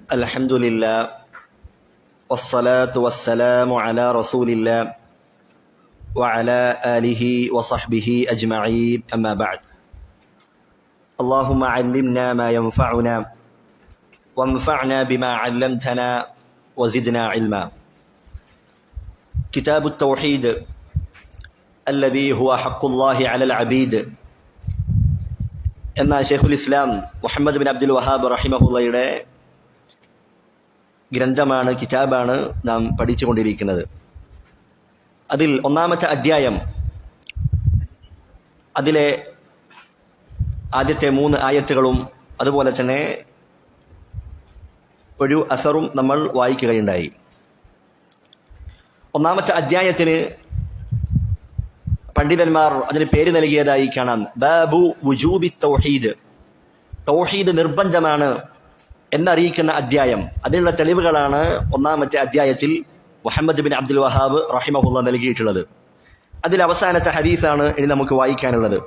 الحمد لله والصلاة والسلام على رسول الله وعلى آله وصحبه أجمعين أما بعد اللهم علمنا ما ينفعنا وانفعنا بما علمتنا وزدنا علما. كتاب التوحيد الذي هو حق الله على العبيد എന്ന ഷെയ്ഖുൽ ഇസ്ലാം Muhammad bin Abdul Wahab റഹിമഹുള്ളയുടെ ഗ്രന്ഥമാണ്, കിതാബാണ് നാം പഠിച്ചുകൊണ്ടിരിക്കുന്നത്. അതിൽ ഒന്നാമത്തെ അധ്യായം, അതിലെ ആദ്യത്തെ 3 ആയത്തുകളും അതുപോലെ തന്നെ ഒരു അസറും നമ്മൾ വായിക്കുകയുണ്ടായി. ഒന്നാമത്തെ അധ്യായത്തിന് പണ്ഡിതന്മാർ അതിന് പേര് നൽകിയതായി കാണാം, ബാബു വുജൂബി തൗഹീദ്. തൗഹീദ് നിർബന്ധമാണ് എന്നറിയിക്കുന്ന അധ്യായം. അതിനുള്ള തെളിവുകളാണ് ഒന്നാമത്തെ അധ്യായത്തിൽ മുഹമ്മദ് ബിൻ അബ്ദുൽ വഹാബ് റഹിമഹുള്ള നൽകിയിട്ടുള്ളത്. അതിൽ അവസാനത്തെ ഹദീസാണ് ഇനി നമുക്ക് വായിക്കാനുള്ളത്.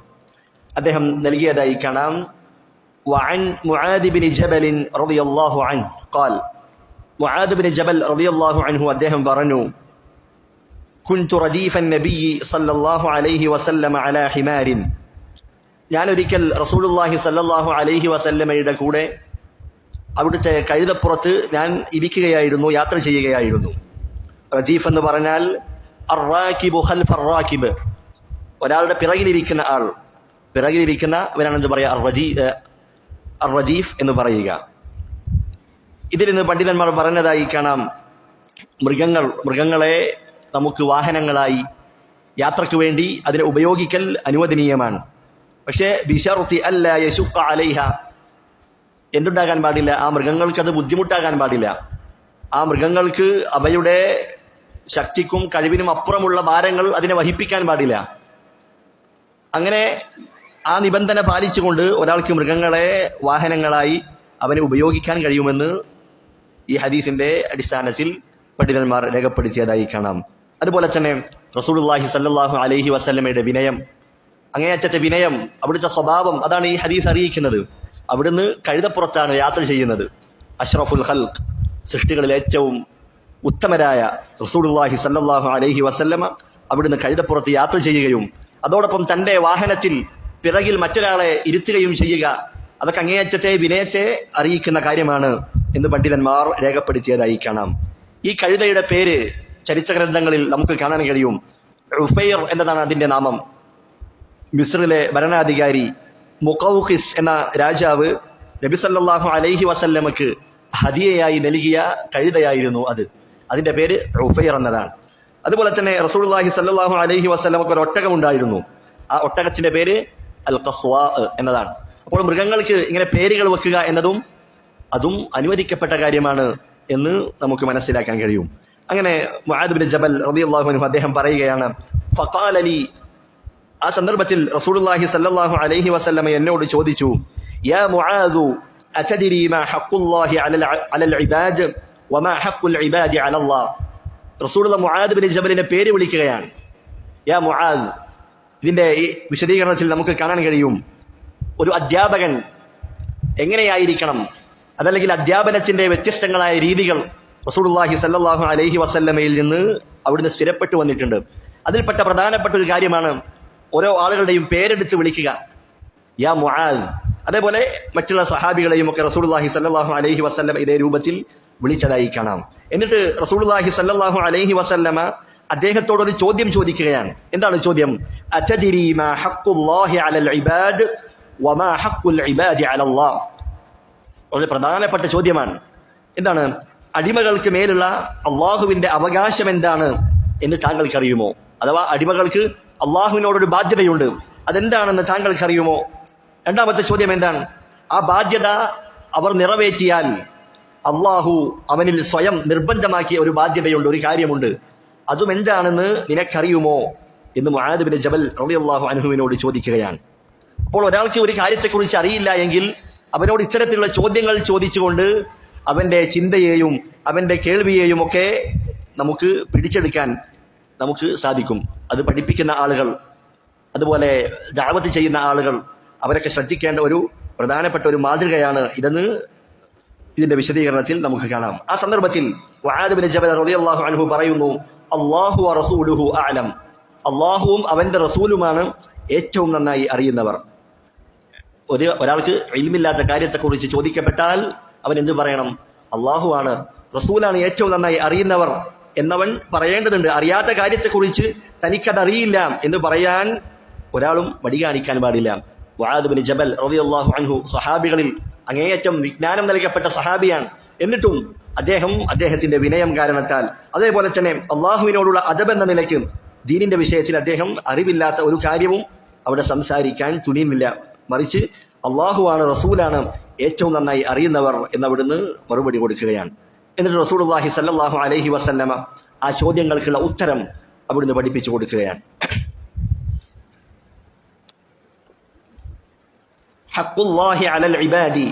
അദ്ദേഹം നൽകിയതായി കാണാം, വഅൻ മുആദ് ബിൻ ജബൽ റളിയല്ലാഹു അൻഹു ഖാൽ, മുആദ് ബിൻ ജബൽ റളിയല്ലാഹു അൻഹു അദ്ദേഹം പറഞ്ഞു, കുൻതു റദീഫൻ നബിയ്യി സല്ലല്ലാഹു അലൈഹി വസല്ലമ അലാ ഹിമാരിൻ. ഞാനൊരിക്കൽ റസൂലുള്ളാഹി സല്ലല്ലാഹു അലൈഹി വസല്ലമയുടെ കൂടെ അവിടുത്തെ കഴുതപ്പുറത്ത് ഞാൻ ഇരിക്കുകയായിരുന്നു, യാത്ര ചെയ്യുകയായിരുന്നു. റദീഫ് എന്ന് പറഞ്ഞാൽ അർറാകിബു ഖൽഫ അർറാകിബ്, ഒരാളുടെ പിറകിലിരിക്കുന്ന ആൾ, പിറകിലിരിക്കുന്നവരാണ് എന്ത് പറയുക, അർറദീഫ് എന്ന് പറയുക. ഇതിൽ നിന്ന് പണ്ഡിതന്മാർ പറഞ്ഞതായി കാണാം, മൃഗങ്ങളെ നമുക്ക് വാഹനങ്ങളായി യാത്രയ്ക്ക് വേണ്ടി അതിനെ ഉപയോഗിക്കൽ അനുവദനീയമാണ്. പക്ഷേ ബിശർത്തി അല്ലാ യശുഖ അലൈഹ, എന്തുണ്ടാകാൻ പാടില്ല, ആ മൃഗങ്ങൾക്ക് അത് ബുദ്ധിമുട്ടാകാൻ പാടില്ല. ആ മൃഗങ്ങൾക്ക് അവയുടെ ശക്തിക്കും കഴിവിനും അപ്പുറമുള്ള ഭാരങ്ങൾ അതിനെ വഹിപ്പിക്കാൻ പാടില്ല. അങ്ങനെ ആ നിബന്ധന പാലിച്ചുകൊണ്ട് ഒരാൾക്ക് മൃഗങ്ങളെ വാഹനങ്ങളായി അവനെ ഉപയോഗിക്കാൻ കഴിയുമെന്ന് ഈ ഹദീസിന്റെ അടിസ്ഥാനത്തിൽ പണ്ഡിതന്മാർ രേഖപ്പെടുത്തിയതായി കാണാം. അതുപോലെ തന്നെ റസൂലുള്ളാഹി സല്ലല്ലാഹു അലൈഹി വസല്ലമയുടെ വിനയം, അങ്ങേയറ്റത്തെ വിനയം, അവിടുത്തെ സ്വഭാവം, അതാണ് ഈ ഹദീസ് അറിയിക്കുന്നത്. അവിടുന്ന് കഴുതപ്പുറത്താണ് യാത്ര ചെയ്യുന്നത്. അഷ്റഫുൽ ഖൽഖ്, സൃഷ്ടികളിൽ ഏറ്റവും ഉത്തമരായ റസൂലുള്ളാഹി സല്ലല്ലാഹു അലൈഹി വസല്ലമ അവിടുന്ന് കഴുതപ്പുറത്ത് യാത്ര ചെയ്യുകയും അതോടൊപ്പം തൻ്റെ വാഹനത്തിൽ പിറകിൽ മറ്റൊരാളെ ഇരുത്തുകയും ചെയ്യുക, അതൊക്കെ അങ്ങേയറ്റത്തെ വിനയത്തെ അറിയിക്കുന്ന കാര്യമാണ് എന്ന് പണ്ഡിതന്മാർ രേഖപ്പെടുത്തിയതായി കാണാം. ഈ കഴുതയുടെ പേര് ചരിത്ര ഗ്രന്ഥങ്ങളിൽ നമുക്ക് കാണാൻ കഴിയും. ഉഫൈർ എന്നതാണ് അതിൻ്റെ നാമം. മിസ്രിലെ ഭരണാധികാരി മുഖൗഖിസ് എന്ന രാജാവ് നബി സല്ലല്ലാഹു അലൈഹി വസല്ലമക്ക് ഹദിയയായി നൽകിയ കഴുതയായിരുന്നു അത്. അതിൻ്റെ പേര് ഉഫൈർ എന്നതാണ്. അതുപോലെ തന്നെ റസൂലുള്ളാഹി സല്ലല്ലാഹു അലൈഹി വസല്ലമക്ക് ഒരു ഒട്ടകമുണ്ടായിരുന്നു. ആ ഒട്ടകത്തിൻ്റെ പേര് അൽ ഖസ്വാ എന്നതാണ്. അപ്പോൾ മൃഗങ്ങൾക്ക് ഇങ്ങനെ പേരുകൾ വെക്കുക എന്നതും അതും അനുവദിക്കപ്പെട്ട കാര്യമാണ് എന്ന് നമുക്ക് മനസ്സിലാക്കാൻ കഴിയും. അങ്ങനെ മുആദ് ബിൻ ജബൽ റളിയല്ലാഹു അൻഹു അദ്ദേഹം പറയുകയാണ്, ഫഖാല ലി, ആ സന്ദർഭത്തിൽ റസൂലുള്ളാഹി സല്ലല്ലാഹു അലൈഹി വസല്ലമ എന്നോട് ചോദിച്ചു, യാ മുആദു അതദ്രി മാ ഹഖ്ഖുല്ലാഹി അലൽ ഇബാദ് വമാ ഹഖ്ഖുൽ ഇബാദി അലല്ലാഹ്. റസൂലുള്ളാഹി മുആദ് ബിൻ ജബലിനെ പേര് വിളിക്കുകയാണ്, യാ മുആദ്. ഇതിന്റെ ഈ വിശദീകരണത്തിൽ നമുക്ക് കാണാൻ കഴിയും, ഒരു അധ്യാപകൻ എങ്ങനെയായിരിക്കണം, അതല്ലെങ്കിൽ അധ്യാപനത്തിന്റെ വ്യത്യസ്തങ്ങളായ രീതികൾ റസൂലുള്ളാഹി സല്ലല്ലാഹു അലൈഹി വസല്ലമയിൽ നിന്ന് അവിടുന്ന് സ്ഥിരപ്പെട്ടു വന്നിട്ടുണ്ട്. അതിൽപ്പെട്ട പ്രധാനപ്പെട്ട ഒരു കാര്യമാണ് ഓരോ ആളുകളുടെയും പേരെടുത്ത് വിളിക്കുക, യാ മുആദ്. അതേപോലെ മറ്റുള്ള സഹാബികളെയും ഒക്കെ റസൂലുള്ളാഹി സല്ലല്ലാഹു അലൈഹി വസല്ലമ ഇതേ രൂപത്തിൽ വിളിച്ചതായി കാണാം. എന്നിട്ട് റസൂലുള്ളാഹി സല്ലല്ലാഹു അലൈഹി വസല്ലമ അദ്ദേഹത്തോടൊരു ചോദ്യം ചോദിക്കുകയാണ്. എന്താണ് ചോദ്യം? അതദ്രി മാ ഹഖ്ഖുല്ലാഹി അലൽ ഇബാദ് വമാ ഹഖ്ഖുൽ ഇബാദി അലല്ലാഹ്. വളരെ പ്രധാനപ്പെട്ട ചോദ്യമാണ്. എന്താണ്? അടിമകൾക്ക് മേലുള്ള അള്ളാഹുവിന്റെ അവകാശം എന്താണ് എന്ന് താങ്കൾക്കറിയുമോ? അഥവാ അടിമകൾക്ക് അള്ളാഹുവിനോടൊരു ബാധ്യതയുണ്ട്, അതെന്താണെന്ന് താങ്കൾക്കറിയുമോ? രണ്ടാമത്തെ ചോദ്യം എന്താണ്? ആ ബാധ്യത അവർ നിറവേറ്റിയാൽ അള്ളാഹു അവനിൽ സ്വയം നിർബന്ധമാക്കിയ ഒരു ബാധ്യതയുണ്ട്, ഒരു കാര്യമുണ്ട്, അതും എന്താണെന്ന് നിനക്കറിയുമോ എന്ന് മുആദ് ബിൻ ജബൽ റളിയല്ലാഹു അൻഹുവിനോട് ചോദിക്കുകയാണ്. അപ്പോൾ ഒരാൾക്ക് ഒരു കാര്യത്തെക്കുറിച്ച് അറിയില്ല എങ്കിൽ അവനോട് ഇത്തരത്തിലുള്ള ചോദ്യങ്ങൾ ചോദിച്ചുകൊണ്ട് അവൻ്റെ ചിന്തയെയും അവൻ്റെ കേൾവിയെയും ഒക്കെ നമുക്ക് പിടിച്ചെടുക്കാൻ നമുക്ക് സാധിക്കും. അത് പഠിപ്പിക്കുന്ന ആളുകൾ, അതുപോലെ ദഅവത്ത് ചെയ്യുന്ന ആളുകൾ, അവരൊക്കെ ശ്രദ്ധിക്കേണ്ട ഒരു പ്രധാനപ്പെട്ട ഒരു മാതൃകയാണ് ഇതെന്ന് ഇതിന്റെ വിശദീകരണത്തിൽ നമുക്ക് കാണാം. ആ സന്ദർഭത്തിൽ മുആദ് ബിൻ ജബൽ റളിയല്ലാഹു അൻഹു പറയുന്നു, അല്ലാഹു വറസൂലുഹു അഅലം, അല്ലാഹുവും അവന്റെ റസൂലുമാണ് ഏറ്റവും നന്നായി അറിയുന്നവർ. ഒരാൾക്ക് ഇൽമില്ലാത്ത കാര്യത്തെക്കുറിച്ച് ചോദിക്കപ്പെട്ടാൽ അവൻ എന്ത് പറയണം? അല്ലാഹുവാണ് റസൂലാണ് ഏറ്റവും നന്നായി അറിയുന്നവർ എന്നവൻ പറയേണ്ടതുണ്ട്. അറിയാത്ത കാര്യത്തെക്കുറിച്ച് തനിക്കതറിയില്ല എന്ന് പറയാൻ ഒരാളും മടി കാണിക്കാൻ പാടില്ല. മുആദ് ബിൻ ജബൽ റളിയല്ലാഹു അൻഹു സഹാബികളിൽ അങ്ങേയറ്റം വിജ്ഞാനം നൽകപ്പെട്ട സഹാബിയാണ്. എന്നിട്ടും അദ്ദേഹത്തിന്റെ വിനയം കാരണത്താൽ, അതേപോലെ തന്നെ അള്ളാഹുവിനോടുള്ള അദബ് എന്ന നിലയ്ക്ക് ദീനിന്റെ വിഷയത്തിൽ അദ്ദേഹം അറിവില്ലാത്ത ഒരു കാര്യവും അവിടെ സംസാരിക്കാൻ തുനിയുന്നില്ല. മറിച്ച് അള്ളാഹുവാണ് റസൂലാണ് ഏറ്റവും നന്നായി അറിയുന്നവർ എന്നവിടുന്ന് മറുപടി കൊടുക്കുകയാണ്. എന്നിട്ട് റസൂലുള്ളാഹി സ്വല്ലല്ലാഹു അലൈഹി വസല്ലമ ആ ചോദ്യങ്ങൾക്കുള്ള ഉത്തരം അവിടുന്ന് പഠിപ്പിച്ചു കൊടുക്കുകയാണ്. ഹഖ്ഖുല്ലാഹി അലൽ ഇബാദി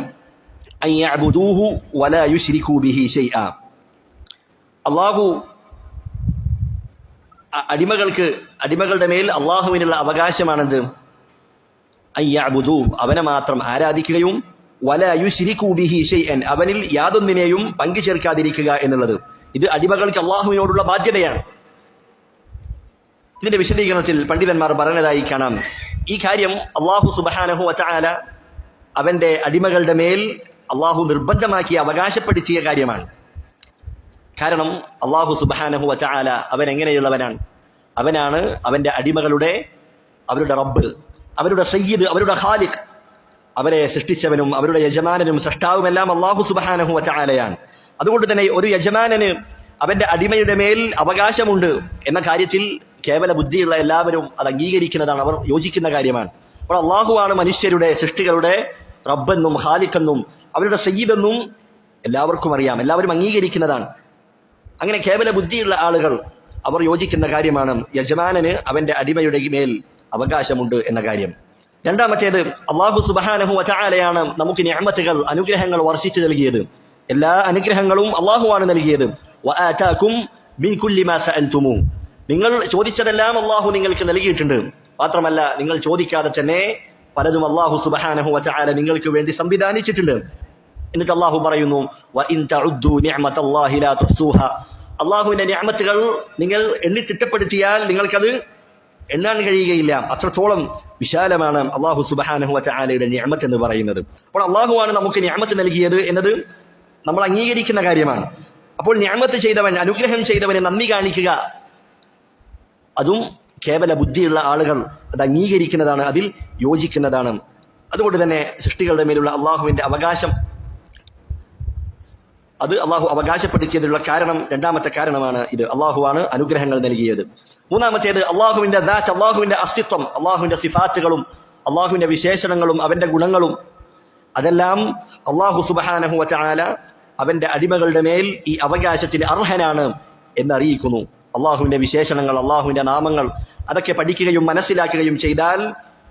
അൻ യഅ്ബുദൂഹു വലാ യുശ്രികൂ ബിഹി ശൈആ. അല്ലാഹു അടിമകളുടെ മേൽ അള്ളാഹുവിനുള്ള അവകാശമാണെന്ത്? അൻ യഅ്ബുദൂ, അവനെ മാത്രം ആരാധിക്കുകയും വലാ യുശ്രികൂ ബിഹി ശൈഅൻ, അവനിൽ യാതൊന്നിനെയും പങ്കു ചേർക്കാതിരിക്കുക എന്നുള്ളത്. ഇത് അടിമകൾക്ക് അള്ളാഹുവിനോടുള്ള ബാധ്യതയാണ്. ഇതിന്റെ വിശദീകരണത്തിൽ പണ്ഡിതന്മാർ പറഞ്ഞതായി കാണാം, ഈ കാര്യം അള്ളാഹു സുബ്ഹാനഹു വതആല അവന്റെ അടിമകളുടെ മേൽ അള്ളാഹു നിർബന്ധമാക്കി അവകാശപ്പെടുത്തിയ കാര്യമാണ്. കാരണം അള്ളാഹു സുബ്ഹാനഹു വതആല അവൻ എങ്ങനെയുള്ളവനാണ്? അവനാണ് അവന്റെ അവരുടെ റബ്ബ്, അവരുടെ സയ്യിദ്, അവരുടെ ഖാലിഖ്. അവരെ സൃഷ്ടിച്ചവനും അവരുടെ യജമാനനും സൃഷ്ടാവുമെല്ലാം അള്ളാഹു സുബ്ഹാനഹു വതആലയാണ്. അതുകൊണ്ട് തന്നെ ഒരു യജമാനന് അവന്റെ അടിമയുടെ മേൽ അവകാശമുണ്ട് എന്ന കാര്യത്തിൽ കേവല ബുദ്ധിയുള്ള എല്ലാവരും അത് അംഗീകരിക്കുന്നതാണ്, അവർ യോജിക്കുന്ന കാര്യമാണ്. അപ്പോൾ അള്ളാഹുവാണ് മനുഷ്യരുടെ സൃഷ്ടികളുടെ റബ്ബെന്നും ഖാലിഖെന്നും അവരുടെ സയ്യിദെന്നും എല്ലാവർക്കും അറിയാം, എല്ലാവരും അംഗീകരിക്കുന്നതാണ്. അങ്ങനെ കേവല ബുദ്ധിയുള്ള ആളുകൾ അവർ യോജിക്കുന്ന കാര്യമാണ് യജമാനന് അവന്റെ അടിമയുടെ മേൽ അവകാശമുണ്ട് എന്ന കാര്യം. രണ്ടാമത്തേത്, അള്ളാഹു സുബ്ഹാനഹു വതആലയാണ് നമുക്ക് നിഅമത്തുകൾ, അനുഗ്രഹങ്ങൾ വർഷിച്ചു നൽകിയത്. എല്ലാ അനുഗ്രഹങ്ങളും അള്ളാഹുവാണ് നൽകിയത്. വആതാകും മിൻ കുല്ലി മാ സഅൽതുമു, നിങ്ങൾ ചോദിച്ചതെല്ലാം അള്ളാഹു നിങ്ങൾക്ക് നൽകിയിട്ടുണ്ട്. മാത്രമല്ല നിങ്ങൾ ചോദിക്കാതെ തന്നെ പലതും അള്ളാഹു സുബ്ഹാനഹു വതആല നിങ്ങൾക്ക് വേണ്ടി സംവിധാനിച്ചിട്ടുണ്ട്. എന്നിട്ട് അള്ളാഹു പറയുന്നു, വഇൻ തഉദ്ദു നിഅമതല്ലാഹി ലാ തുഹ്സൂഹാ, അള്ളാഹുവിന്റെ നിഅമത്തുകൾ നിങ്ങൾ എണ്ണി തിട്ടപ്പെടുത്തിയാൽ നിങ്ങൾക്കത് എണ്ണാൻ കഴിയുകയില്ല. അത്രത്തോളം വിശാലമാണ് അള്ളാഹു സുബ്ഹാനഹു വതആലയുടെ നിഅമത്ത് എന്ന് പറയുന്നത്. അപ്പോൾ അള്ളാഹുവാണ് നമുക്ക് നിഅമത്ത് നൽകിയത് എന്നത് നമ്മൾ അംഗീകരിക്കുന്ന കാര്യമാണ്. അപ്പോൾ നിഅമത്ത് ചെയ്തവൻ, അനുഗ്രഹം ചെയ്തവന് നന്ദി കാണിക്കുക, അതും കേവല ബുദ്ധിയുള്ള ആളുകൾ അത് അംഗീകരിക്കുന്നതാണ്, അതിൽ യോജിക്കുന്നതാണ്. അതുകൊണ്ട് തന്നെ സൃഷ്ടികളുടെ മേലുള്ള അള്ളാഹുവിന്റെ അവകാശം, അത് അള്ളാഹു അവകാശപ്പെടുത്തിയതിലുള്ള കാരണം, രണ്ടാമത്തെ കാരണമാണ് ഇത്. അള്ളാഹുവാണ് അനുഗ്രഹങ്ങൾ നൽകിയത്. മൂന്നാമത്തേത്, അള്ളാഹുവിന്റെ ദാത്ത്, അള്ളാഹുവിന്റെ അസ്തിത്വം, അള്ളാഹുവിന്റെ സിഫാത്തുകളും അള്ളാഹുവിന്റെ വിശേഷണങ്ങളും അവന്റെ ഗുണങ്ങളും അതെല്ലാം അള്ളാഹു സുബ്ഹാനഹു വതആല അവന്റെ അടിമകളുടെ മേൽ ഈ അവകാശത്തിന് അർഹനാണ് എന്നറിയിക്കുന്നു. അള്ളാഹുവിന്റെ വിശേഷണങ്ങൾ, അള്ളാഹുവിന്റെ നാമങ്ങൾ അതൊക്കെ പഠിക്കുകയും മനസ്സിലാക്കുകയും ചെയ്താൽ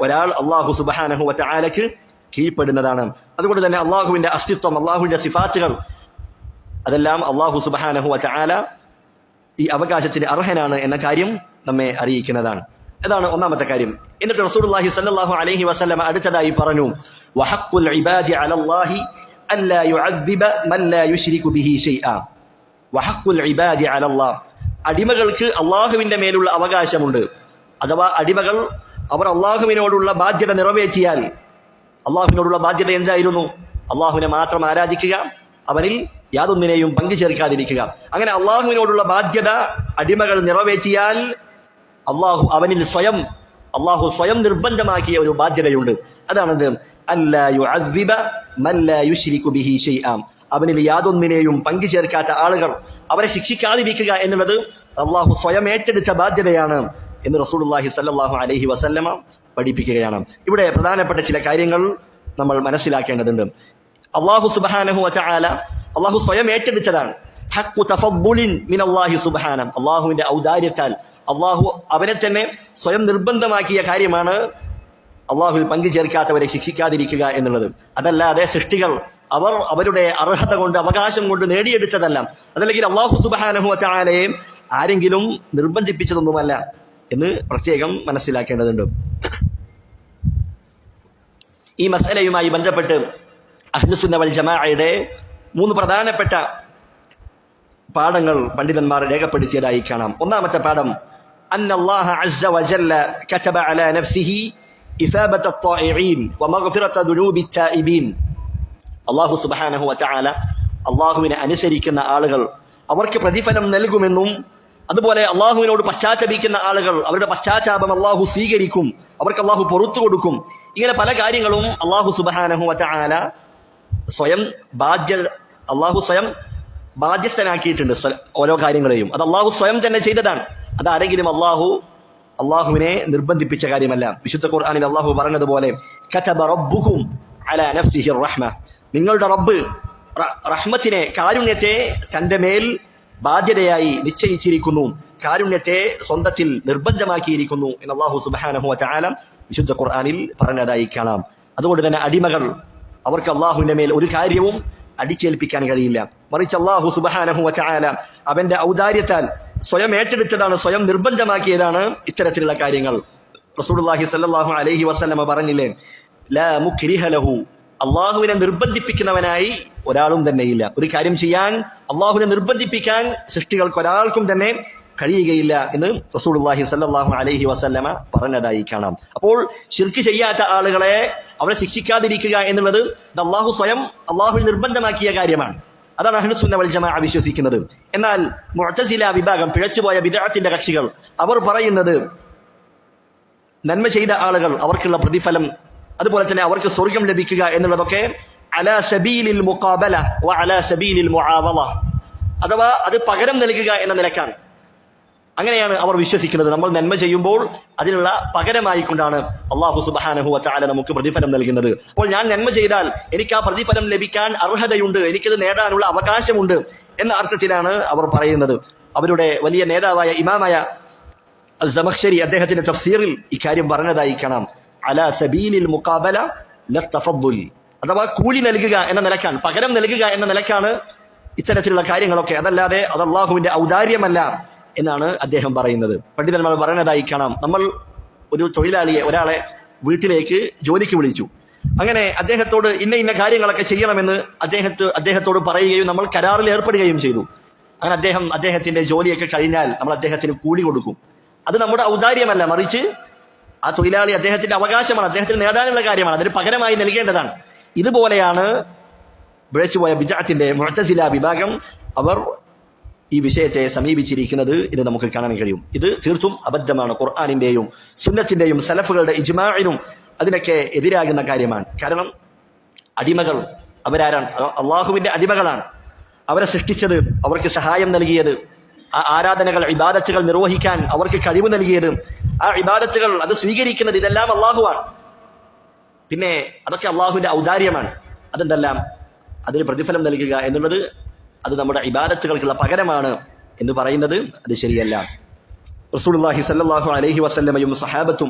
ഒരാൾ അള്ളാഹു സുബ്ഹാനഹു വതആലക്ക് കീഴ്പ്പെടുന്നതാണ്. അതുകൊണ്ട് തന്നെ അള്ളാഹുവിന്റെ അസ്തിത്വം, അള്ളാഹുവിന്റെ സിഫാത്തുകൾ അതെല്ലാം അള്ളാഹു സുബ്ഹാനഹു വതആല ഈ അവകാശത്തിന് അർഹനാണ് എന്ന കാര്യം നമ്മെ അറിയിക്കുന്നതാണ്. അതാണ് ഒന്നാമത്തെ കാര്യം. എന്നിട്ട് റസൂലുള്ളാഹി സ്വല്ലല്ലാഹു അലൈഹി വസല്ലം അടുത്തതായി പറഞ്ഞു, വഹഖുൽ ഇബാദി അലല്ലാഹി അല്ലാ യുഅദ്ദിബ മൻ ലാ യുശ്രികു ബിഹി ശൈആ. വഹഖുൽ ഇബാദി അലല്ലാഹ്, അടിമകൾക്ക് അള്ളാഹുവിന്റെ മേലുള്ള അവകാശമുണ്ട്. അഥവാ അടിമകൾ അവർ അള്ളാഹുവിനോടുള്ള ബാധ്യത നിറവേറ്റിയാൽ, അള്ളാഹുവിനോടുള്ള ബാധ്യത എന്തായിരുന്നു? അള്ളാഹുവിനെ മാത്രം ആരാധിക്കുക, അവനിൽ യാതൊന്നിനെയും പങ്കു ചേർക്കാതിരിക്കുക. അങ്ങനെ അള്ളാഹുവിനോടുള്ള ബാധ്യത അടിമകൾ നിറവേറ്റിയാൽ അള്ളാഹു സ്വയം നിർബന്ധമാക്കിയ ഒരു ബാധ്യതയുണ്ട്. അതാണത്, അല്ലാ യുഅദ്ദിബ മൻ ലാ യുശ്രികു ബിഹി ശൈആ, അവനിൽ യാതൊന്നിനെയും പങ്കു ചേർക്കാത്ത ആളുകൾ അവരെ ശിക്ഷിക്കാതിരിക്കുക എന്നുള്ളത് അള്ളാഹു സ്വയം ഏറ്റെടുത്ത ബാധ്യതയാണ് എന്ന് റസൂലുള്ളാഹി സ്വല്ലല്ലാഹു അലൈഹി വസല്ലമ പഠിപ്പിക്കുകയാണ്. ഇവിടെ പ്രധാനപ്പെട്ട ചില കാര്യങ്ങൾ നമ്മൾ മനസ്സിലാക്കേണ്ടതുണ്ട്. അള്ളാഹു സുബ്ഹാനഹു വതആല അള്ളാഹു സ്വയം ഏറ്റെടുത്തതാണ്. ഹഖ്ഖു തഫദ്ദുലിൻ മിനല്ലാഹി സുബ്ഹാന, അള്ളാഹുവിന്റെ ഔദാര്യത്താൽ അള്ളാഹു അവനെ തന്നെ സ്വയം നിർബന്ധമാക്കിയ കാര്യമാണ് അള്ളാഹുവിൽ പങ്കു ചേർക്കാത്തവരെ ശിക്ഷിക്കാതിരിക്കുക എന്നുള്ളത്. അതല്ലാതെ സൃഷ്ടികൾ അവരുടെ അർഹത കൊണ്ട്, അവകാശം കൊണ്ട് നേടിയെടുത്തതല്ല. അതല്ലെങ്കിൽ അള്ളാഹു സുബ്ഹാനഹു വതആലയെ ആരെങ്കിലും നിർബന്ധിപ്പിച്ചതൊന്നുമല്ല എന്ന് പ്രത്യേകം മനസ്സിലാക്കേണ്ടതുണ്ട്. ഈ മസ്അലയുമായി ബന്ധപ്പെട്ട് അഹ്ലുസുന്ന വൽ ജമാഅയുടെ 3 പ്രധാനപ്പെട്ട പാഠങ്ങൾ പണ്ഡിതന്മാർ രേഖപ്പെടുത്തിയതായി കാണാം. ഒന്നാമത്തെ പാഠം അന്നല്ലാഹ അസ്സ വജല്ല കതബ അലാ നഫ്സിഹി ഇസാബത അത്വാഇഈൻ വമഗ്ഫിറത ദുനൂബി അത്തായിബീൻ. അല്ലാഹു സുബ്ഹാനഹു വതആല അല്ലാഹുവിനെ അനുസരിക്കുന്ന ആളുകൾ അവർക്ക് പ്രതിഫലം നൽകുമെന്നും അതുപോലെ അള്ളാഹുവിനോട് പശ്ചാത്തപിക്കുന്ന ആളുകൾ അവരുടെ പശ്ചാത്താപം അള്ളാഹു സ്വീകരിക്കും, അവർക്ക് അള്ളാഹു പുറത്തു കൊടുക്കും. ഇങ്ങനെ പല കാര്യങ്ങളും അള്ളാഹു സുബ്ഹാനഹു വതആല സ്വയം ബാധ്യസ്ഥനാക്കിയിട്ടുണ്ട്. ഓരോ കാര്യങ്ങളെയും അത് അള്ളാഹു സ്വയം തന്നെ ചെയ്തതാണ്. അതാരെങ്കിലും അള്ളാഹുവിനെ നിർബന്ധിപ്പിച്ച കാര്യമല്ല. വിശുദ്ധ ഖുർആനിൽ അള്ളാഹു പറഞ്ഞതുപോലെ കതബ റബ്ബുകും അലാ നഫ്സിഹി റഹ്മ, നിങ്ങളുടെ റബ്ബ് റഹ്മത്തിനെ, കാരുണ്യത്തെ തന്റെ മേൽ ബാധ്യതയായി നിശ്ചയിച്ചിരിക്കുന്നു, കാരുണ്യത്തെ സ്വന്തത്തിൽ നിർബന്ധമാക്കിയിരിക്കുന്നു എന്ന് അല്ലാഹു സുബ്ഹാനഹു വതആല വിശുദ്ധ ഖുർആനിൽ പറഞ്ഞതായി കാണാം. അതുകൊണ്ട് തന്നെ അടിമകൾ അവർക്ക് അള്ളാഹുവിന്റെ മേൽ ഒരു കാര്യവും അടിച്ചേൽപ്പിക്കാൻ കഴിയില്ല. മറിച്ച് അല്ലാഹു സുബ്ഹാനഹു വതആല അവന്റെ ഔദാര്യത്താൽ സ്വയം ഏറ്റെടുത്തതാണ്, സ്വയം നിർബന്ധമാക്കിയതാണ് ഇത്തരത്തിലുള്ള കാര്യങ്ങൾ. റസൂലുള്ളാഹി സ്വല്ലല്ലാഹു അലൈഹി വസല്ലമ പറഞ്ഞില്ലേ, ലാ മുക്രിഹ ലഹു, അള്ളാഹുവിനെ നിർബന്ധിപ്പിക്കുന്നവനായി ഒരാളും തന്നെയില്ല. ഒരു കാര്യം ചെയ്യാൻ അള്ളാഹുവിനെ നിർബന്ധിപ്പിക്കാൻ സൃഷ്ടികൾക്ക് ഒരാൾക്കും തന്നെ കഴിയുകയില്ല എന്ന് റസൂലുള്ളാഹി സ്വല്ലല്ലാഹു അലൈഹി വസല്ലമ പറഞ്ഞതായി കാണാം. അപ്പോൾ ശിർക്ക് ചെയ്യാത്ത ആളുകളെ അവരെ ശിക്ഷിക്കാതിരിക്കുക എന്നുള്ളത് അള്ളാഹു സ്വയം അള്ളാഹുവിൽ നിർബന്ധമാക്കിയ കാര്യമാണ്. അതാണ് അഹ്ലുസ് സുന്ന വൽ ജമാഅ വിശ്വസിക്കുന്നത്. എന്നാൽ മുഅ്തസില വിഭാഗം, പിഴച്ചുപോയ ബിദ്അത്തിന്റെ കക്ഷികൾ, അവർ പറയുന്നത് നന്മ ചെയ്ത ആളുകൾ അവർക്കുള്ള പ്രതിഫലം, അതുപോലെ തന്നെ അവർക്ക് സ്വർഗം ലഭിക്കുക എന്നുള്ളതൊക്കെ അലാ സബീലിൽ മുഖാബല വ അലാ സബീലിൽ മുആവള, അഥവാ അത് പകരം നൽകുക എന്ന നിലക്കാണ്. അങ്ങനെയാണ് അവർ വിശ്വസിക്കുന്നത്. നമ്മൾ നന്മ ചെയ്യുമ്പോൾ അതിനുള്ള പകരമായിക്കൊണ്ടാണ് അല്ലാഹു സുബ്ഹാനഹു വതആല നമുക്ക് പ്രതിഫലം നൽകുന്നത്. അപ്പോൾ ഞാൻ നന്മ ചെയ്താൽ എനിക്ക് ആ പ്രതിഫലം ലഭിക്കാൻ അർഹതയുണ്ട്, എനിക്കത് നേടാനുള്ള അവകാശമുണ്ട് എന്ന അർത്ഥത്തിലാണ് അവർ പറയുന്നത്. അവരുടെ വലിയ നേതാവായ ഇമാമായ അൽ-സമഖ്ശരി അദ്ദേഹത്തിന്റെ തഫ്സീറിൽ ഇക്കാര്യം പറഞ്ഞതായി കാണാം. അലാ സബീലിൽ മുഖാബല ലത്തഫദ്ദുൽ, അഥവാ കൂലി നൽകുക എന്ന നിലക്കാണ്, പകരം നൽകുക എന്ന നിലക്കാണ് ഇത്തരത്തിലുള്ള കാര്യങ്ങളൊക്കെ. അതല്ലാതെ അത് അല്ലാഹുവിന്റെ ഔദാര്യമല്ല എന്നാണ് അദ്ദേഹം പറയുന്നത്. പണ്ഡിതന്മാർ പറയുന്നതായി കാണാം, നമ്മൾ ഒരു തൊഴിലാളിയെ, ഒരാളെ വീട്ടിലേക്ക് ജോലിക്ക് വിളിച്ചു. അങ്ങനെ അദ്ദേഹത്തോട് ഇന്ന കാര്യങ്ങളൊക്കെ ചെയ്യണമെന്ന് അദ്ദേഹത്തോട് പറയുകയും നമ്മൾ കരാറിൽ ഏർപ്പെടുകയും ചെയ്തു. അങ്ങനെ അദ്ദേഹത്തിന്റെ ജോലിയൊക്കെ കഴിഞ്ഞാൽ നമ്മൾ അദ്ദേഹത്തിന് കൂലി കൊടുക്കും. അത് നമ്മുടെ ഔദാര്യമല്ല, മറിച്ച് ആ തൊഴിലാളി അദ്ദേഹത്തിന്റെ അവകാശമാണ്, അദ്ദേഹത്തിന് നേടാനുള്ള കാര്യമാണ്, അതിന് പകരമായി നൽകേണ്ടതാണ്. ഇതുപോലെയാണ് പിഴച്ചുപോയ ബിദ്അത്തിന്റെ മുഅ്തസില വിഭാഗം അവർ ഈ വിഷയത്തെ സമീപിച്ചിരിക്കുന്നത് എന്ന് നമുക്ക് കാണാൻ കഴിയും. ഇത് തീർത്തും അബദ്ധമാണ്. ഖുർആനിന്റെയും സുന്നത്തിന്റെയും സലഫുകളുടെ ഇജ്മാഇനും അതിനൊക്കെ എതിരാകുന്ന കാര്യമാണ്. കാരണം അടിമകൾ അവരാരാണ്? അള്ളാഹുവിന്റെ അടിമകളാണ്. അവരെ സൃഷ്ടിച്ചത്, അവർക്ക് സഹായം നൽകിയത്, ആ ആരാധനകൾ, ഇബാദത്തുകൾ നിർവഹിക്കാൻ അവർക്ക് കഴിവ് നൽകിയത്, ആ ഇബാദത്തുകൾ അത് സ്വീകരിക്കുന്നത്, ഇതെല്ലാം അള്ളാഹുവാണ്. പിന്നെ അതൊക്കെ അള്ളാഹുവിന്റെ ഔദാര്യമാണ്. അതെന്തെല്ലാം അതിന് പ്രതിഫലം നൽകുക എന്നുള്ളത് അത് നമ്മുടെ ഇബാദത്തുകൾക്കുള്ള പകരമാണ് എന്ന് പറയുന്നത് അത് ശരിയല്ല. റസൂലുള്ളാഹി സ്വല്ലല്ലാഹു അലൈഹി വസല്ലമയും സഹാബത്തും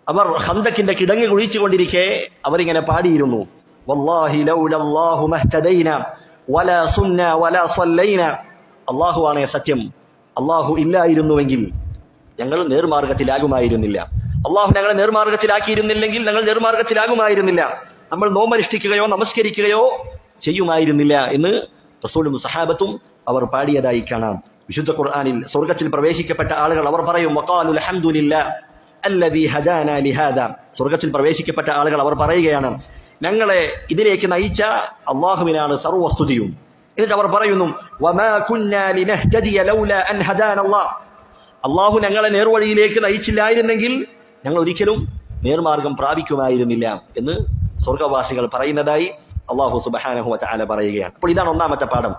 അവർ ഖന്ദക്കിന്റെ കിടങ്ങ് കുഴിച്ചുകൊണ്ടിരിക്കെ അവരിങ്ങനെ പാടിയിരുന്നു, വല്ലാഹി ലൗലല്ലാഹു മഹ്തദൈന വലാ സുന്ന വലാ സല്ലൈന. അല്ലാഹുവാണ് സത്യം, അല്ലാഹു ഇല്ലായിരുന്നുവെങ്കിൽ ഞങ്ങൾ നേർമാർഗത്തിലാകുമായിരുന്നില്ല. അല്ലാഹു ഞങ്ങളെ നേർമാർഗത്തിലാക്കിയിരുന്നില്ലെങ്കിൽ ഞങ്ങൾ നേർമാർഗത്തിലാകുമായിരുന്നില്ല. നമ്മൾ നോമ്പനുഷ്ഠിക്കുകയോ നമസ്കരിക്കുകയോ ചെയ്യുമായിരുന്നില്ല എന്ന് റസൂലും സഹാബത്തും അവർ പാടിയതായി കാണാം. വിശുദ്ധ ഖുർആനിൽ സ്വർഗ്ഗത്തിൽ പ്രവേശിക്കപ്പെട്ട ആളുകൾ അവർ പറയും, വഖാലു അൽഹംദുലില്ലാഹി അല്ലദീ ഹദാനാ ലിഹാദാ. സ്വർഗ്ഗത്തിൽ പ്രവേശിക്കപ്പെട്ട ആളുകൾ അവർ പറയുകയാണ്, ഞങ്ങളെ ഇതിലേക്ക് നയിച്ച അല്ലാഹുവിനാണ് സർവ്വസ്തുതിയും. എന്നിട്ട് അവർ പറയുന്നു, വമാ കുന്നാ ലിനഹ്തദിയ ലൗലാ അൻ ഹദാനല്ലാഹ്. അല്ലാഹു ഞങ്ങളെ നേർവഴിയിലേക്ക് നയിച്ചില്ലായിരുന്നെങ്കിൽ ഞങ്ങൾ ഒരിക്കലും നേർമാർഗം പ്രാപിക്കുമായിരുന്നില്ല എന്ന് സ്വർഗ്ഗവാസികൾ പറയുന്നതായി അല്ലാഹു സുബ്ഹാനഹു വതആല പറയുകയാണ്. അപ്പോൾ ഇതാണ് ഒന്നാമത്തെ പാഠം.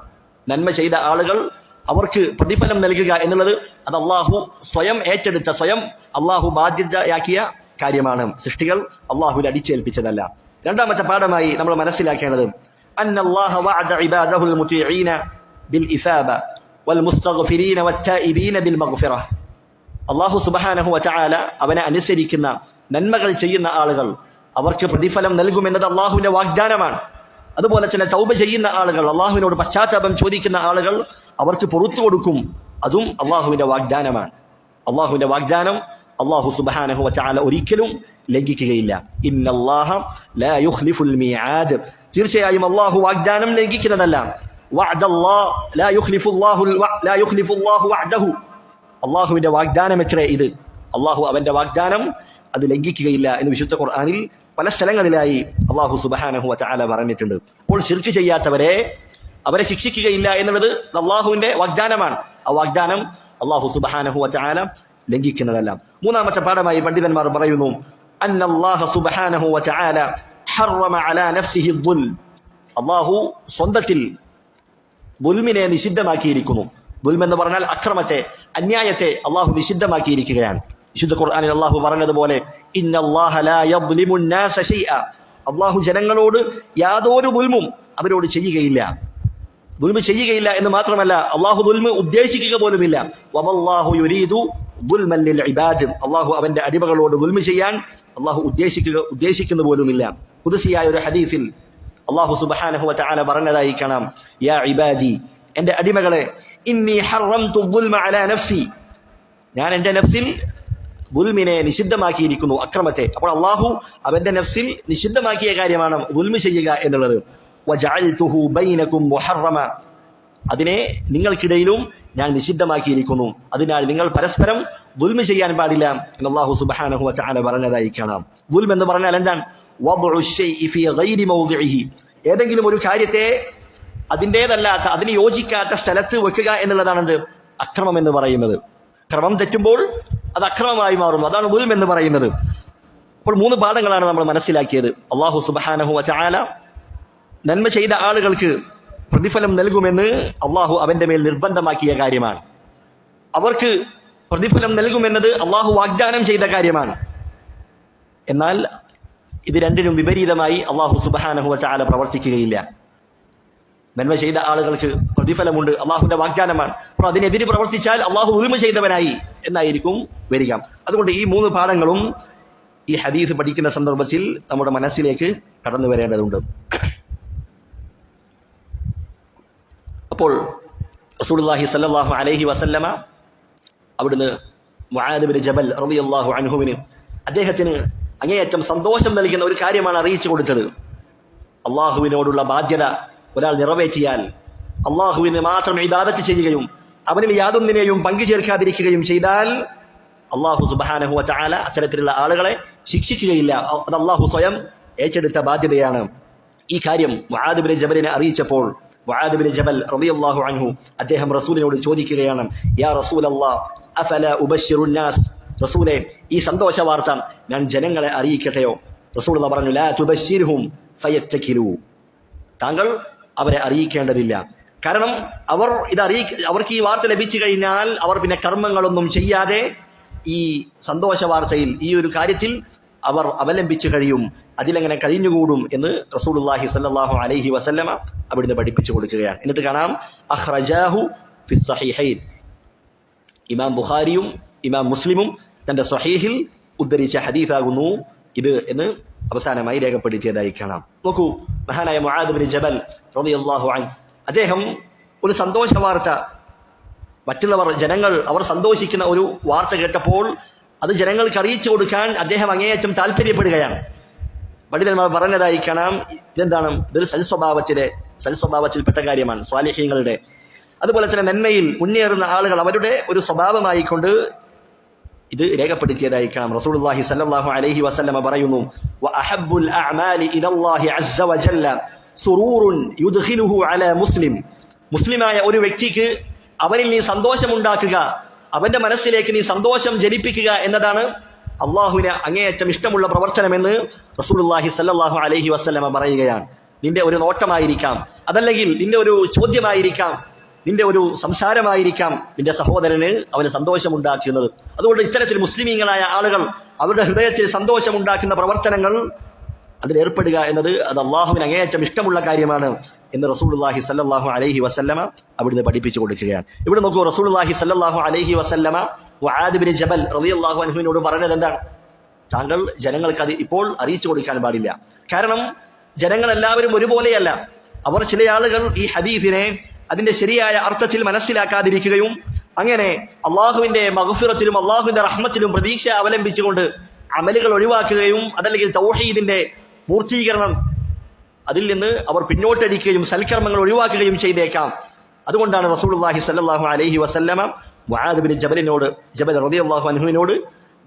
നന്മ ചെയ്ത ആളുകൾ അവർക്ക് പ്രതിഫലം നൽകുക എന്നുള്ളത് അത് അല്ലാഹു സ്വയം ഏറ്റെടുത്ത, സ്വയം അല്ലാഹു ബാധ്യതയാക്കിയ കാര്യമാണ്. സൃഷ്ടികൾ അല്ലാഹുവിൽ അടിച്ചേൽപ്പിച്ചതല്ല. രണ്ടാമത്തെ പാഠമായി നമ്മൾ മനസ്സിലാക്കേണ്ടത് അന്നല്ലാഹ വഅദ ഇബാദഹുൽ മുതീഈന ബിൽ ഇസാബ വൽ മുസ്തഗ്ഫിരീന വത്തായിബീന ബിൽ മഗ്ഫിറ. അല്ലാഹു സുബ്ഹാനഹു വതആല അവനെ അനുസരിക്കുന്ന, നന്മകൾ ചെയ്യുന്ന ആളുകൾ അവർക്ക് പ്രതിഫലം നൽകുമെന്നത് അല്ലാഹുവിന്റെ വാഗ്ദാനമാണ്. അതുപോലെ തന്നെ തൗബ ചെയ്യുന്ന ആളുകൾ, അള്ളാഹുവിനോട് പശ്ചാത്താപം ചോദിക്കുന്ന ആളുകൾ അവർക്ക് പുറത്തു കൊടുക്കും, അതും അള്ളാഹുവിന്റെ വാഗ്ദാനമാണ്. അള്ളാഹുവിന്റെ വാഗ്ദാനം അള്ളാഹു സുബ്ഹാനഹു വതആല ഒരിക്കലും ലംഘിക്കുകയില്ല. ഇന്നല്ലാഹ ലാ യുഖ്ലിഫുൽ മീആദ്, തീർച്ചയായും അള്ളാഹു വാഗ്ദാനം ലംഘിക്കുന്നതല്ല. അള്ളാഹുവിന്റെ വാഗ്ദാനം എത്രേ ഇത്. അള്ളാഹു അവന്റെ വാഗ്ദാനം അത് ലംഘിക്കുകയില്ല എന്ന് വിശുദ്ധ ഖുർആനിൽ പല സ്ഥലങ്ങളിലായി അള്ളാഹു സുബ്ഹാനഹു വ തആല പറഞ്ഞിട്ടുണ്ട്. അപ്പോൾ ശിർക്ക് ചെയ്യാത്തവരെ അവരെ ശിക്ഷിക്കുകയില്ല എന്നുള്ളത് അള്ളാഹുവിന്റെ വാഗ്ദാനമാണ്. ആ വാഗ്ദാനം അള്ളാഹു സുബ്ഹാനഹു വ തആല ലംഘിക്കുന്നതല്ല. മൂന്നാമത്തെ പാഠമായി പണ്ഡിതന്മാർ പറയുന്നു, അന്നല്ലാഹ സുബ്ഹാനഹു വ തആല ഹറമ അലാ നഫ്സിഹി ദുൽം. അള്ളാഹു സ്വന്തത്തിൽ ദുൽമിനെ നിഷിദ്ധമാക്കിയിരിക്കുന്നു. ദുൽം എന്ന് പറഞ്ഞാൽ അക്രമത്തെ, അന്യായത്തെ അള്ളാഹു നിഷിദ്ധമാക്കിയിരിക്കുകയാണ്. വിശുദ്ധ ഖുർആനിൽ അള്ളാഹു പറഞ്ഞതുപോലെ, ഇന്നല്ലാഹ ലാ യദ്ലിമു നാസ ശൈഅ. അള്ളാഹു ജനങ്ങളോട് യാതൊരു ദുൽമും അവരോട് ചെയ്യുകയില്ല. ദുൽമ് ചെയ്യുകയില്ല എന്ന് മാത്രമല്ല, അള്ളാഹു ദുൽമ് ഉദ്ദേശിക്കുക പോലുമില്ല. വമല്ലാഹു യുരീദു ദുൽമൻ ലിൽ ഇബാദ്. അള്ളാഹു അവന്റെ അടിമകളോട് ദുൽമ് ചെയ്യാൻ അള്ളാഹു ഉദ്ദേശിക്കുന്ന പോലുമില്ല. ഖുദ്സിയായ ഒരു ഹദീസിൽ അള്ളാഹു സുബ്ഹാനഹു വ തആല പറഞ്ഞതായി കാണാം, യാ ഇബാദി, എന്റെ അടിമകളെ, ഇന്നി ഹറംതു ദുൽമ അലാ നഫ്സി, ഞാൻ എന്റെ നഫ്സിൽ ദുൽമിനെ നിഷിദ്ധമാക്കിയിരിക്കുന്നു, അക്രമത്തെ. അപ്പോൾ അള്ളാഹു അവന്റെ നഫ്സിൽ നിഷിദ്ധമാക്കിയ കാര്യമാണ് ദുൽമ് ചെയ്യുക എന്നുള്ളത്. വജഅൽതുഹു ബൈനകും മുഹറമ, അതിനെ നിങ്ങൾക്കിടയിലും ഞാൻ നിഷിദ്ധമാക്കിയിരിക്കുന്നു, അതിനാൽ നിങ്ങൾ പരസ്പരം ദുൽമ് ചെയ്യാൻ പാടില്ല എന്ന് അല്ലാഹു സുബ്ഹാനഹു വ തആല പറഞ്ഞതായി കാണാം. ദുൽം എന്ന് പറഞ്ഞാൽ എന്താണ്? വദ്ഉ ശൈഇ ഫീ ഗൈരി മൗദിഇഹി, ഏതെങ്കിലും ഒരു കാര്യത്തെ അതിൻ്റേതല്ലാത്ത, അതിന് യോജിക്കാത്ത സ്ഥലത്ത് വെക്കുക എന്നുള്ളതാണ് അക്രമം എന്ന് പറയുന്നത്. ക്രമം തെറ്റുമ്പോൾ അത് അക്രമമായി മാറുന്നു, അതാണ് ദുൽം എന്ന് പറയുന്നത്. അപ്പോൾ 3 പാഠങ്ങളാണ് നമ്മൾ മനസ്സിലാക്കിയത്. അല്ലാഹു സുബ്ഹാനഹു വ തആല നന്മ ചെയ്ത ആളുകൾക്ക് പ്രതിഫലം നൽകുമെന്ന് അള്ളാഹു അവന്റെ മേൽ നിർബന്ധമാക്കിയ കാര്യമാണ്. അവർക്ക് പ്രതിഫലം നൽകുമെന്നത് അള്ളാഹു വാഗ്ദാനം ചെയ്ത കാര്യമാണ്. എന്നാൽ ഇത് രണ്ടിനും വിപരീതമായി അള്ളാഹു സുബ്ഹാനഹു വ തആല പ്രവർത്തിക്കുകയില്ല. നന്മ ചെയ്ത ആളുകൾക്ക് പ്രതിഫലമുണ്ട്, അള്ളാഹുവിന്റെ വാഗ്ദാനമാണ്. അപ്പോൾ അതിനെതിരെ പ്രവർത്തിച്ചാൽ അള്ളാഹു ദുൽമ ചെയ്തവനായി എന്നായിരിക്കും വരിക. അതുകൊണ്ട് ഈ 3 പാഠങ്ങളും ഈ ഹദീസ് പഠിക്കുന്ന സന്ദർഭത്തിൽ നമ്മുടെ മനസ്സിലേക്ക് കടന്നു വരേണ്ടതുണ്ട്. അപ്പോൾ റസൂലുള്ളാഹി സ്വല്ലല്ലാഹു അലൈഹി വസല്ലമ അവിടുന്ന് മുആദ് ബിൻ ജബൽ റളിയല്ലാഹു അൻഹുവിന് അദ്ദേഹത്തിന് അങ്ങേയറ്റം സന്തോഷം നൽകുന്ന ഒരു കാര്യമാണ് അറിയിച്ചു കൊടുത്തത്. അള്ളാഹുവിനോടുള്ള ബാധ്യത ഒരാൾ നിറവേറ്റിയാൽ, അള്ളാഹുവിന് മാത്രം ഇബാദത്ത് ചെയ്യുകയും അവനിൽ യാതൊന്നിനെയും പങ്കുചേർക്കാതിരിക്കുകയും ചെയ്താൽ അള്ളാഹു സുബ്ഹാനഹു വ തആല അത്തരത്തിലുള്ള ആളുകളെ ശിക്ഷിക്കുകയില്ല. അത് അള്ളാഹു സ്വയം ഏറ്റെടുത്ത ബാധ്യതയാണ്. ഈ കാര്യം മുആദ് ബിൻ ജബലിനെ അറിയിച്ചപ്പോൾ മുആദ് ബിൻ ജബൽ റളിയല്ലാഹു അൻഹു അദ്ദേഹം റസൂലിനോട് ചോദിക്കുകയാണ്, യാ റസൂലല്ലാഹ് അഫലാ ഉബശ്ശിറുൻ നാസ്, റസൂലേ, ഈ സന്തോഷ വാർത്ത ഞാൻ ജനങ്ങളെ അറിയിക്കട്ടെയോ? റസൂലുള്ളാഹി പറഞ്ഞു, ലാ തുബശ്ശിർഹും ഫയത്തകിലു, താങ്കൾ അവരെ അറിയിക്കേണ്ടതില്ല. കാരണം അവർക്ക് ഈ വാർത്ത ലഭിച്ചു കഴിഞ്ഞാൽ അവർ പിന്നെ കർമ്മങ്ങളൊന്നും ചെയ്യാതെ ഈ സന്തോഷ വാർത്തയിൽ, ഈ ഒരു കാര്യത്തിൽ അവർ അവലംബിച്ചു കഴിയും, അതിലെങ്ങനെ കഴിഞ്ഞുകൂടും എന്ന് റസൂലുള്ളാഹി സ്വല്ലല്ലാഹു അലൈഹി വസല്ലമ അവിടുന്ന് പഠിപ്പിച്ചു കൊടുക്കുകയാണ്. എന്നിട്ട് കാണാം, അഖ്റജാഹു ഫിസ് സഹീഹൈൻ, ഇമാം ബുഖാരിയും ഇമാം മുസ്ലിമും തന്റെ സ്വഹീഹിൽ ഉദ്ധരിച്ച ഹദീസാകുന്നു ഇത് എന്ന് അവസാനമായി രേഖപ്പെടുത്തിയതായി കാണാം. നോക്കൂ, മഹാനായ മുആദ് ബിൻ ജബൽ റളിയല്ലാഹു അൻഹു അദ്ദേഹം ഒരു സന്തോഷ വാർത്ത, മറ്റുള്ളവർ ജനങ്ങൾ അവർ സന്തോഷിക്കുന്ന ഒരു വാർത്ത കേട്ടപ്പോൾ അത് ജനങ്ങൾക്ക് അറിയിച്ചു കൊടുക്കാൻ അദ്ദേഹം അങ്ങേയറ്റം താല്പര്യപ്പെടുകയാണ്. പണ്ഡിതന്മാർ പറഞ്ഞതായി കാണാം, ഇതെന്താണ്? ഇതൊരു സൽസ്വഭാവത്തിൽപ്പെട്ട കാര്യമാണ് സ്വാലിഹീങ്ങളുടെ. അതുപോലെ തന്നെ നന്മയിൽ മുന്നേറുന്ന ആളുകൾ അവരുടെ ഒരു സ്വഭാവമായിക്കൊണ്ട് ഇത് രേഖപ്പെടുത്തിയതായി കാണാം. റസൂലുള്ളാഹി സ്വല്ലല്ലാഹു അലൈഹി വസല്ലമ പറയുന്നു, വഅഹബ്ബുൽ അഅമാലി ഇലല്ലാഹി അസ്സ വജല്ല സുറൂറുൻ യുദ്ഖിലുഹു അലാ മുസ്ലിം, മുസ്ലിമായ ഒരു വ്യക്തിക്ക് അവനിൽ നീ സന്തോഷമുണ്ടാക്കുക, അവന്റെ മനസ്സിലേക്ക് നീ സന്തോഷം ജനിപ്പിക്കുക എന്നതാണ് അള്ളാഹുവിന് അങ്ങേയറ്റം ഇഷ്ടമുള്ള പ്രവർത്തനമെന്ന് റസൂലുള്ളാഹി സ്വല്ലല്ലാഹു അലൈഹി വസല്ലമ പറയുകയാണ്. നിന്റെ ഒരു നോട്ടമായിരിക്കാം, അതല്ലെങ്കിൽ നിന്റെ ഒരു ചോദ്യമായിരിക്കാം, നിന്റെ ഒരു സംസാരമായിരിക്കാം നിന്റെ സഹോദരന് അവന് സന്തോഷമുണ്ടാക്കുന്നത്. അതുകൊണ്ട് ഇത്തരത്തിൽ മുസ്ലിമീങ്ങളായ ആളുകൾ അവരുടെ ഹൃദയത്തിൽ സന്തോഷമുണ്ടാക്കുന്ന പ്രവർത്തനങ്ങൾ അതിലേർപ്പെടുക എന്നത് അത് അള്ളാഹുവിന് അങ്ങേയറ്റം ഇഷ്ടമുള്ള കാര്യമാണ് എന്ന് റസൂലുള്ളാഹി സ്വല്ലല്ലാഹു അലൈഹി വസല്ലമ അവിടുന്ന് പഠിപ്പിച്ചു കൊടുക്കുകയാണ്. ഇവിടെ നോക്കൂ, റസൂലുള്ളാഹി സ്വല്ലല്ലാഹു അലൈഹി വസല്ലമ മുആദ് ബിൻ ജബൽ റളിയല്ലാഹു അൻഹുവിനോട് പറഞ്ഞത് എന്താണ്? താങ്കൾ ജനങ്ങൾക്ക് അത് ഇപ്പോൾ അറിയിച്ചു കൊടുക്കാൻ പാടില്ല. കാരണം ജനങ്ങളെല്ലാവരും ഒരുപോലെയല്ല. അവർ ചില ആളുകൾ ഈ ഹദീസിനെ അതിന്റെ ശരിയായ അർത്ഥത്തിൽ മനസ്സിലാക്കാതിരിക്കുകയും അങ്ങനെ അള്ളാഹുവിന്റെ മഗ്ഫിറത്തിലും അള്ളാഹുവിന്റെ റഹ്മത്തിലും പ്രതീക്ഷ അവലംബിച്ചുകൊണ്ട് അമലുകൾ ഒഴിവാക്കുകയും അതല്ലെങ്കിൽ തൗഹീദിന്റെ പൂർത്തീകരണം അതിൽ നിന്ന് അവർ പിന്നോട്ടടിക്കുകയും സൽക്കർമ്മങ്ങൾ ഒഴിവാക്കുകയും ചെയ്തേക്കാം. അതുകൊണ്ടാണ് റസൂലുള്ളാഹി സ്വല്ലല്ലാഹു അലൈഹി വസല്ലമ മുആദ് ബിൻ ജബൽ റളിയല്ലാഹു അൻഹുവിനോട്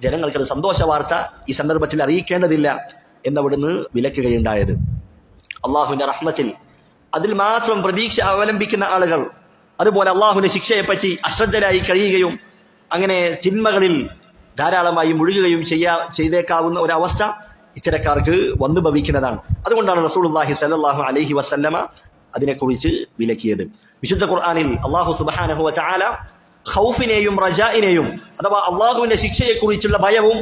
ജനങ്ങൾക്കത് സന്തോഷ വാർത്ത ഈ സന്ദർഭത്തിൽ അറിയിക്കേണ്ടതില്ല എന്നവിടുന്ന് വിലക്കുകയുണ്ടായത്. അള്ളാഹുവിന്റെ റഹ്മത്തിൽ അതിൽ മാത്രം പ്രതീക്ഷ അവലംബിക്കുന്ന ആളുകൾ, അതുപോലെ അള്ളാഹുവിന്റെ ശിക്ഷയെപ്പറ്റി അശ്രദ്ധരായി കഴിയുകയും അങ്ങനെ തിന്മകളിൽ ധാരാളമായി മുഴുകുകയും ചെയ്തേക്കാവുന്ന ഒരവസ്ഥ ഇത്തരക്കാർക്ക് വന്നു ഭവിക്കുന്നതാണ്. അതുകൊണ്ടാണ് റസൂലുള്ളാഹി സ്വല്ലല്ലാഹു അലൈഹി വസല്ലമ അതിനെക്കുറിച്ച് വിലക്കിയത്. വിശുദ്ധ ഖുർആനിൽ അള്ളാഹു സുബ്ഹാനഹു വ തആല ഖൗഫിനെയും റജാഇനെയും അഥവാ അള്ളാഹുവിന്റെ ശിക്ഷയെക്കുറിച്ചുള്ള ഭയവും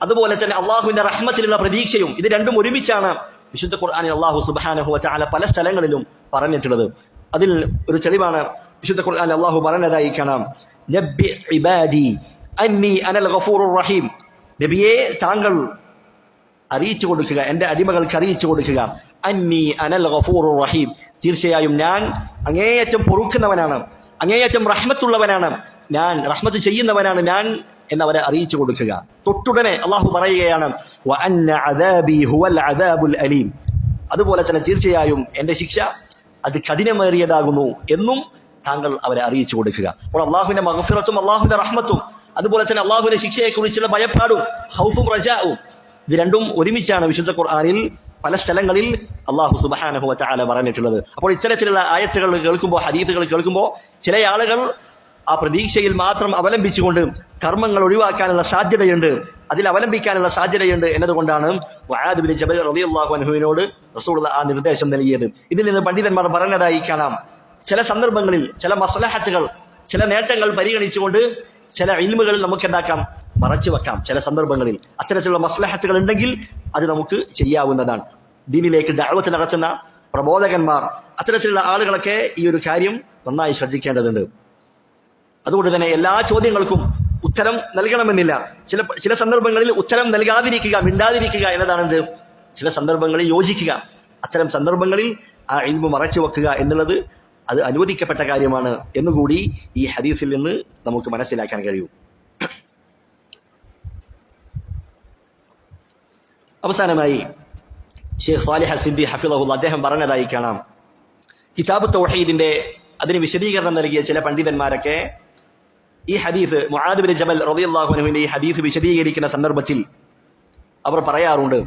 അതുപോലെ തന്നെ അള്ളാഹുവിന്റെ റഹ്മത്തിലുള്ള പ്രതീക്ഷയും ഇത് രണ്ടും ഒരുമിച്ചാണ് വിശുദ്ധ ഖുർആനിൽ അള്ളാഹു സുബ്ഹാനഹു വ തആല പല സ്ഥലങ്ങളിലും പറഞ്ഞിട്ടുള്ളത്. അതിൽ ഒരു തെളിവാണ് വിശുദ്ധ ഖുർആനിൽ അള്ളാഹു പറഞ്ഞതായി കാണാം, നബ്ബി ഇബാദി അന്നി അനൽ ഗഫൂറുർ റഹീം. നബിയെ താങ്കൾ അറിയിച്ചു കൊടുക്കുക, എന്റെ അടിമകൾക്ക് അറിയിച്ചു കൊടുക്കുക, അന്നി അനൽ ഗഫൂറുർ റഹീം, തീർച്ചയായും ഞാൻ അങ്ങേയറ്റം പൊറുക്കുന്നവനാണ്, അങ്ങേയറ്റം റഹ്മത്തുള്ളവനാണ്, ഞാൻ റഹ്മത്ത് ചെയ്യുന്നവനാണ് ഞാൻ എന്നവരെ അറിയിച്ചു കൊടുക്കുക. തൊട്ടുടനെ അള്ളാഹു പറയുകയാണ്, വ അന്ന അദാബി ഹുവൽ അദാബുൽ അലീം, അതുപോലെ തന്നെ തീർച്ചയായും എന്റെ ശിക്ഷ അത് കഠിനമേറിയതാകുന്നു എന്നും താങ്കൾ അവരെ അറിയിച്ചു കൊടുക്കുക. അപ്പോൾ അള്ളാഹുവിന്റെ മഗ്ഫിറത്തും അള്ളാഹുവിന്റെ റഹ്മത്തും അതുപോലെ തന്നെ അള്ളാഹുവിന്റെ ശിക്ഷയെക്കുറിച്ചുള്ള ഭയപ്പാടും ഖൗഫും റജാഉം ഇത് രണ്ടും ഒരുമിച്ചാണ് വിശുദ്ധ ഖുർആനിൽ പല സ്ഥലങ്ങളിൽ അള്ളാഹു സുബ്ഹാനഹു വ തആല പറഞ്ഞിട്ടുള്ളത്. അപ്പോൾ ഇത്തരത്തിലുള്ള ആയത്തുകൾ കേൾക്കുമ്പോൾ, ഹദീസുകൾ കേൾക്കുമ്പോൾ ചില ആളുകൾ ആ പ്രതീക്ഷയിൽ മാത്രം അവലംബിച്ചുകൊണ്ട് കർമ്മങ്ങൾ ഒഴിവാക്കാനുള്ള സാധ്യതയുണ്ട്, അതിൽ അവലംബിക്കാനുള്ള സാധ്യതയുണ്ട് എന്നതുകൊണ്ടാണ് മുആദ് ബിൻ ജബൽ റളിയല്ലാഹു അൻഹുവിനോട് റസൂലുള്ളാഹി ആ നിർദ്ദേശം നൽകിയത്. ഇതിൽ നിന്ന് പണ്ഡിതന്മാർ പറഞ്ഞതായി കാണാം, ചില സന്ദർഭങ്ങളിൽ ചില മസ്ലഹത്തുകൾ, ചില നേട്ടങ്ങൾ പരിഗണിച്ചുകൊണ്ട് ചില ഇൽമുകൾ നമുക്ക് എന്താക്കാം, മറച്ചു വെക്കാം. ചില സന്ദർഭങ്ങളിൽ അത്തരത്തിലുള്ള മസ്ലഹത്തുകൾ ഉണ്ടെങ്കിൽ അത് നമുക്ക് ചെയ്യാവുന്നതാണ്. ദീനിലേക്ക് ദഅവത്ത് നടത്തുന്ന പ്രബോധകന്മാർ, അത്തരത്തിലുള്ള ആളുകളൊക്കെ ഈ ഒരു കാര്യം നന്നായി ശ്രദ്ധിക്കേണ്ടതുണ്ട്. അതുകൊണ്ട് തന്നെ എല്ലാ ചോദ്യങ്ങൾക്കും ഉത്തരം നൽകണമെന്നില്ല. ചില സന്ദർഭങ്ങളിൽ ഉത്തരം നൽകാതിരിക്കുക, മിണ്ടാതിരിക്കുക എന്നതാണ് ചില സന്ദർഭങ്ങളിൽ യോജിക്കുക. അത്തരം സന്ദർഭങ്ങളിൽ ആ ഇൽമു മറച്ചു വെക്കുക എന്നുള്ളത് അത് അനുവദിക്കപ്പെട്ട കാര്യമാണ് എന്നുകൂടി ഈ ഹദീസിൽ നിന്ന് നമുക്ക് മനസ്സിലാക്കാൻ കഴിയും. അവസാനമായി ഷെയ്ഖ് സാലിഹ് അസ്-സിദ്ദി ഹഫിളഹുല്ലാഹ് അദ്ദേഹം പറഞ്ഞതായി കാണാം, കിതാബ് തൗഹീദിന്റെ അതിന് വിശദീകരണം നൽകിയ ചില പണ്ഡിതന്മാരൊക്കെ ഈ ഹദീസ് മുആദ് ബിൻ ജബൽ റളിയല്ലാഹു അൻഹുവിന്റെ ഈ ഹദീസ് വിശദീകരിക്കുന്ന സന്ദർഭത്തിൽ അവർ പറയാറുണ്ട്,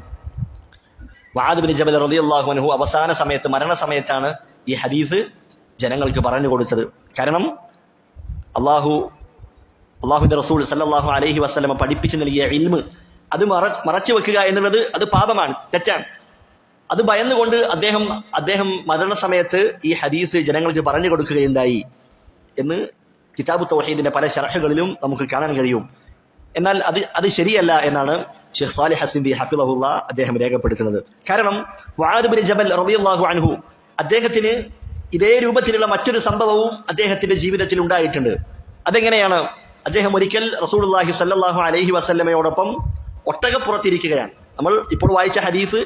മുആദ് ബിൻ ജബൽ റളിയല്ലാഹു അൻഹു അവസാന സമയത്ത്, മരണസമയത്താണ് ഈ ഹദീസ് ജനങ്ങൾക്ക് പറഞ്ഞു കൊടുത്തത്. കാരണം അള്ളാഹുവിന്റെ റസൂൽ സല്ലല്ലാഹു അലൈഹി വസല്ലമ പഠിപ്പിച്ചു നൽകിയ ഇൽമ് അത് മറച്ചു വെക്കുക എന്നുള്ളത് അത് പാപമാണ്, തെറ്റാണ്. അത് ഭയന്നുകൊണ്ട് അദ്ദേഹം മരണസമയത്ത് ഈ ഹദീസ് ജനങ്ങൾക്ക് പറഞ്ഞു കൊടുക്കുകയുണ്ടായി എന്ന് കിതാബ് തൗഹീദിന്റെ പല ശറഹുകളിലും നമുക്ക് കാണാൻ കഴിയും. എന്നാൽ അത് ശരിയല്ല എന്നാണ് ഷെയ്ഖ് സാലിഹ് അസ്-സിദ്ദി ഹഫിളഹുല്ലാഹ് അദ്ദേഹം രേഖപ്പെടുത്തുന്നത്. കാരണം മുആദ് ബിൻ ജബൽ റളിയല്ലാഹു അൻഹു അദ്ദേഹത്തിന് ഇതേ രൂപത്തിലുള്ള മറ്റൊരു സംഭവവും അദ്ദേഹത്തിന്റെ ജീവിതത്തിൽ ഉണ്ടായിട്ടുണ്ട്. അതെങ്ങനെയാണ്? അദ്ദേഹം ഒരിക്കൽ റസൂലുള്ളാഹി സ്വല്ലല്ലാഹു അലൈഹി വസല്ലമയോടൊപ്പം ഒട്ടകപ്പുറത്തിരിക്കുകയാണ്. നമ്മൾ ഇപ്പോൾ വായിച്ച ഹദീസ്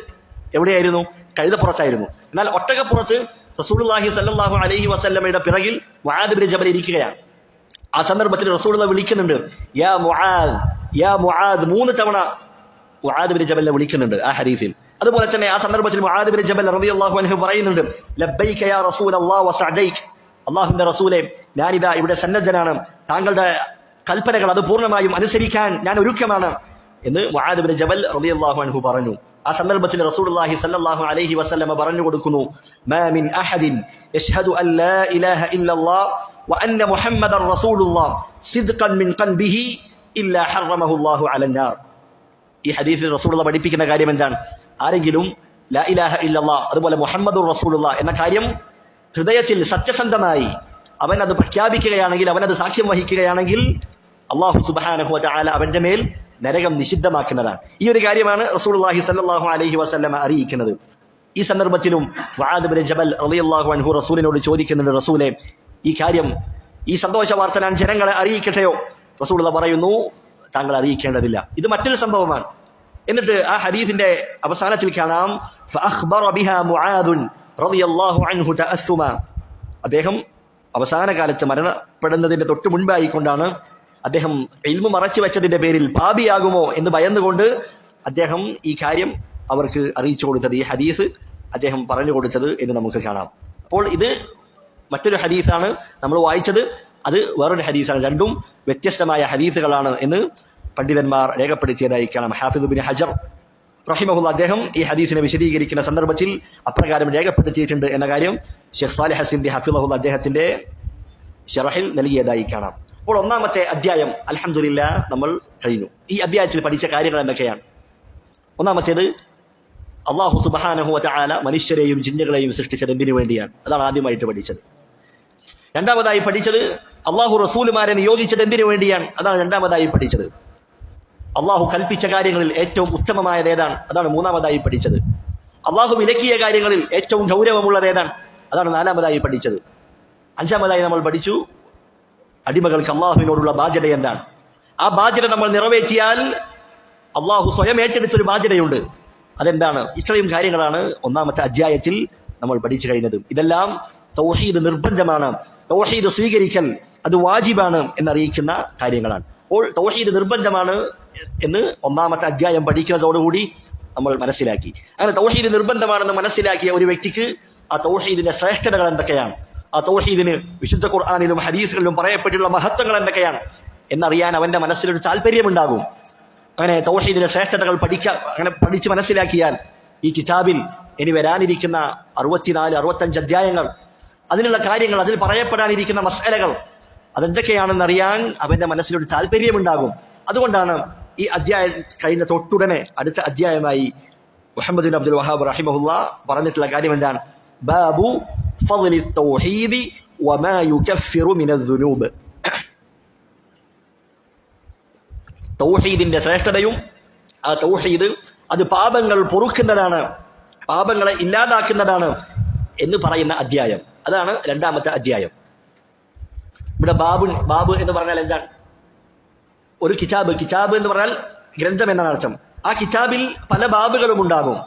എവിടെയായിരുന്നു? കഴുതപ്പുറത്തായിരുന്നു. എന്നാൽ ഒട്ടകപ്പുറത്ത് റസൂലുള്ളാഹി സ്വല്ലല്ലാഹു അലൈഹി വസല്ലമയുടെ പിറകിൽ മുആദ് ബിൻ ജബൽ ഇരിക്കുകയാണ്. ആ സന്ദർഭത്തിൽ റസൂലുള്ളാഹി വിളിക്കുന്നുണ്ട്, യാ മുആദ്, യാ മുആദ്, 3 തവണ മുആദ് ബിൻ ജബലിനെ വിളിക്കുന്നുണ്ട് ആ ഹദീസിൽ. അതുപോലെ തന്നെ ആ സന്ദർഭത്തിൽ മുആദ് ബിൻ ജബൽ റളിയല്ലാഹു അൻഹു പറയുന്നുണ്ട്, ലബ്ബൈക യാ റസൂലല്ലാഹ് വസഅദൈക, അല്ലാഹുവിന്റെ റസൂലേ ഞാനിതാ ഇവിടെ സന്നദ്ധനാണ്, താങ്കളുടെ കൽപ്പനകൾ അത് പൂർണ്ണമായും അനുസരിക്കാൻ ഞാൻ ഒരുക്കമാണ് എന്ന് മുആദ് ബിൻ ജബൽ റളിയല്ലാഹു അൻഹു പറഞ്ഞു. ആ സന്ദർഭത്തിൽ റസൂലുള്ളാഹി സ്വല്ലല്ലാഹു അലൈഹി വസല്ലമ പറഞ്ഞു കൊടുക്കുന്നു, മാ മിൻ അഹദിൻ യശ്ഹദു അൻ ലാ ഇലാഹ ഇല്ലല്ലാഹ് വ അന്ന മുഹമ്മദർ റസൂലുള്ളാഹ് സിദ്ഖൻ മിൻ ഖൽബിഹി ഇല്ലാ ഹറമഹു അല്ലാഹു അലന്നാർ. ഈ ഹദീസിൽ റസൂലുള്ളാഹി പഠിപ്പിക്കുന്ന കാര്യം എന്താണ്? ആരെങ്കിലും ലാ ഇലാഹ ഇല്ലല്ലാഹ് അതുപോലെ മുഹമ്മദുർ റസൂലുള്ളാഹ് എന്ന കാര്യം ഹൃദയത്തിൽ സത്യസന്ധമായി അവൻ അത് പ്രഖ്യാപിക്കുകയാണെങ്കിൽ, അവനത് സാക്ഷ്യം വഹിക്കുകയാണെങ്കിൽ അല്ലാഹു സുബ്ഹാനഹു വ തആല അവന്റെ മേൽ നരകം നിഷിദ്ധമാക്കുന്നതാണ്. ഈ ഒരു കാര്യമാണ് റസൂലുള്ളാഹി സ്വല്ലല്ലാഹു അലൈഹി വസല്ലമ അറിയിക്കുന്നത്. ഈ സന്ദർഭത്തിലും മുആദ് ബിൻ ജബൽ റളിയല്ലാഹു അൻഹു റസൂലിനോട് ചോദിക്കുന്നുണ്ട്, റസൂലേ ഈ കാര്യം, ഈ സന്തോഷ വാർത്ത ഞാൻ ജനങ്ങളെ അറിയിക്കട്ടെയോ? റസൂലുള്ളാഹി പറയുന്നു, താങ്കൾ അറിയിക്കേണ്ടതില്ല, ഇത് മറ്റൊരു സംഭവമാണ്. എന്നിട്ട് ആ ഹദീസിന്റെ അവസാനത്തിൽ കാണാം, ഫഅഖ്ബറ ബിഹാ മുആദ് റളിയല്ലാഹു അൻഹു തഅസ്സുമ. അദ്ദേഹം അവസാന കാലത്ത് മരണപ്പെടുന്നതിന്റെ തൊട്ട് മുൻപായിക്കൊണ്ടാണ് അദ്ദേഹം ഇൽമു മറച്ചു വെച്ചതിന്റെ പേരിൽ പാപിയാകുമോ എന്ന് ഭയന്നുകൊണ്ട് അദ്ദേഹം ഈ കാര്യം അവർക്ക് അറിയിച്ചു കൊടുത്തത്, ഈ ഹദീസ് അദ്ദേഹം പറഞ്ഞു കൊടുത്തത് എന്ന് നമുക്ക് കാണാം. അപ്പോൾ ഇത് മറ്റൊരു ഹദീസാണ് നമ്മൾ വായിച്ചത്, അത് വേറൊരു ഹദീസാണ്. രണ്ടും വ്യത്യസ്തമായ ഹദീസുകളാണ് എന്ന് പണ്ഡിതന്മാർ രേഖപ്പെടുത്തിയതായി കാണാം. ഹാഫിദ് ഇബ്നു ഹജർ റഹിമഹുല്ലാ അദ്ദേഹം ഈ ഹദീസിനെ വിശദീകരിക്കുന്ന സന്ദർഭത്തിൽ അപ്രകാരം രേഖപ്പെടുത്തിയിട്ടുണ്ട് എന്ന കാര്യം ഷെയ്ഖ് സാലിഹ് ഹസീദി ഹഫിളഹുല്ലാ അദ്ദേഹത്തിന്റെ ശറഹിൽ നൽകിയതായി കാണാം. അപ്പോൾ ഒന്നാമത്തെ അധ്യായം അൽഹംദുലില്ലാഹ് നമ്മൾ കഴിഞ്ഞു. ഈ അധ്യായത്തിൽ പഠിച്ച കാര്യങ്ങൾ എന്തൊക്കെയാണ്? ഒന്നാമത്തേത്, അല്ലാഹു സുബ്ഹാനഹു വ തആല മനുഷ്യരെയും ജിന്നുകളെയും സൃഷ്ടിച്ചത് എന്തിനു വേണ്ടിയാണ്? അതാണ് ആദ്യമായിട്ട് പഠിച്ചത്. രണ്ടാമതായി പഠിച്ചത്, അല്ലാഹു റസൂലുമാരെ നിയോഗിച്ചത് എന്തിനു വേണ്ടിയാണ്? അതാണ് രണ്ടാമതായി പഠിച്ചത്. അള്ളാഹു കൽപ്പിച്ച കാര്യങ്ങളിൽ ഏറ്റവും ഉത്തമമായത് ഏതാണ്? അതാണ് മൂന്നാമതായി പഠിച്ചത്. അള്ളാഹു വിലക്കിയ കാര്യങ്ങളിൽ ഏറ്റവും ഗൗരവമുള്ളത് ഏതാണ്? അതാണ് നാലാമതായി പഠിച്ചത്. അഞ്ചാമതായി നമ്മൾ പഠിച്ചു അടിമകൾക്ക് അള്ളാഹുവിനോടുള്ള ബാധ്യത എന്താണ്. ആ ബാധ്യത നമ്മൾ നിറവേറ്റിയാൽ അള്ളാഹു സ്വയം ഏറ്റെടുത്തൊരു ബാധ്യതയുണ്ട്. അതെന്താണ്? ഇത്രയും കാര്യങ്ങളാണ് ഒന്നാമത്തെ അധ്യായത്തിൽ നമ്മൾ പഠിച്ചു കഴിഞ്ഞത്. ഇതെല്ലാം തൗഹീദ് നിർബന്ധമാണ്, തൗഹീദ് സ്വീകരിക്കൽ അത് വാജിബാണ് എന്നറിയിക്കുന്ന കാര്യങ്ങളാണ്. അപ്പോൾ തൗഹീദ് നിർബന്ധമാണ് എന്ന് ഒന്നാമത്തെ അധ്യായം പഠിക്കുന്നതോടുകൂടി നമ്മൾ മനസ്സിലാക്കി. അങ്ങനെ തൗഹീദ് നിർബന്ധമാണെന്ന് മനസ്സിലാക്കിയ ഒരു വ്യക്തിക്ക് ആ തൗഹീദിന്റെ ശ്രേഷ്ഠതകൾ എന്തൊക്കെയാണ്, ആ തൗഹീദിന് വിശുദ്ധ ഖുർആനിലും ഹദീസുകളിലും പറയപ്പെട്ടിട്ടുള്ള മഹത്വങ്ങൾ എന്തൊക്കെയാണ് എന്നറിയാൻ അവന്റെ മനസ്സിലൊരു താല്പര്യമുണ്ടാകും. അങ്ങനെ തൗഹീദിന്റെ ശ്രേഷ്ഠതകൾ അങ്ങനെ പഠിച്ച് മനസ്സിലാക്കിയാൽ ഈ കിതാബിൽ ഇനി വരാനിരിക്കുന്ന 64-65 അധ്യായങ്ങൾ, അതിനുള്ള കാര്യങ്ങൾ, അതിൽ പറയപ്പെടാനിരിക്കുന്ന മസ്അലകൾ അതെന്തൊക്കെയാണെന്നറിയാൻ അവന്റെ മനസ്സിലൊരു താല്പര്യമുണ്ടാകും. അതുകൊണ്ടാണ് ഈ അധ്യായം കഴിഞ്ഞ തൊട്ടുടനെ അടുത്ത അധ്യായമായി മുഹമ്മദ് ബിൻ അബ്ദുൽ വഹാബ് റഹിമഹുല്ലാ പറഞ്ഞിട്ടുള്ള കാര്യം എന്താണ്? ബാബു ഫളി തൗഹീദി വമാ യുകഫിറു മിനദ്ദുനൂബ്. തൗഹീദിന്റെ ശ്രേഷ്ഠതയും ആ തൗഹീദ് അത് പാപങ്ങൾ പൊറുക്കുന്നതാണ്, പാപങ്ങളെ ഇല്ലാതാക്കുന്നതാണ് എന്ന് പറയുന്ന അധ്യായം. അതാണ് രണ്ടാമത്തെ അധ്യായം. ഇവിടെ ബാബ് എന്ന് പറഞ്ഞാൽ എന്താണ്? ഒരു കിതാബ് എന്ന് പറഞ്ഞാൽ ഗ്രന്ഥം എന്നാണ് അർത്ഥം. ആ കിതാബിൽ പല ബാബുകളും ഉണ്ടാകും.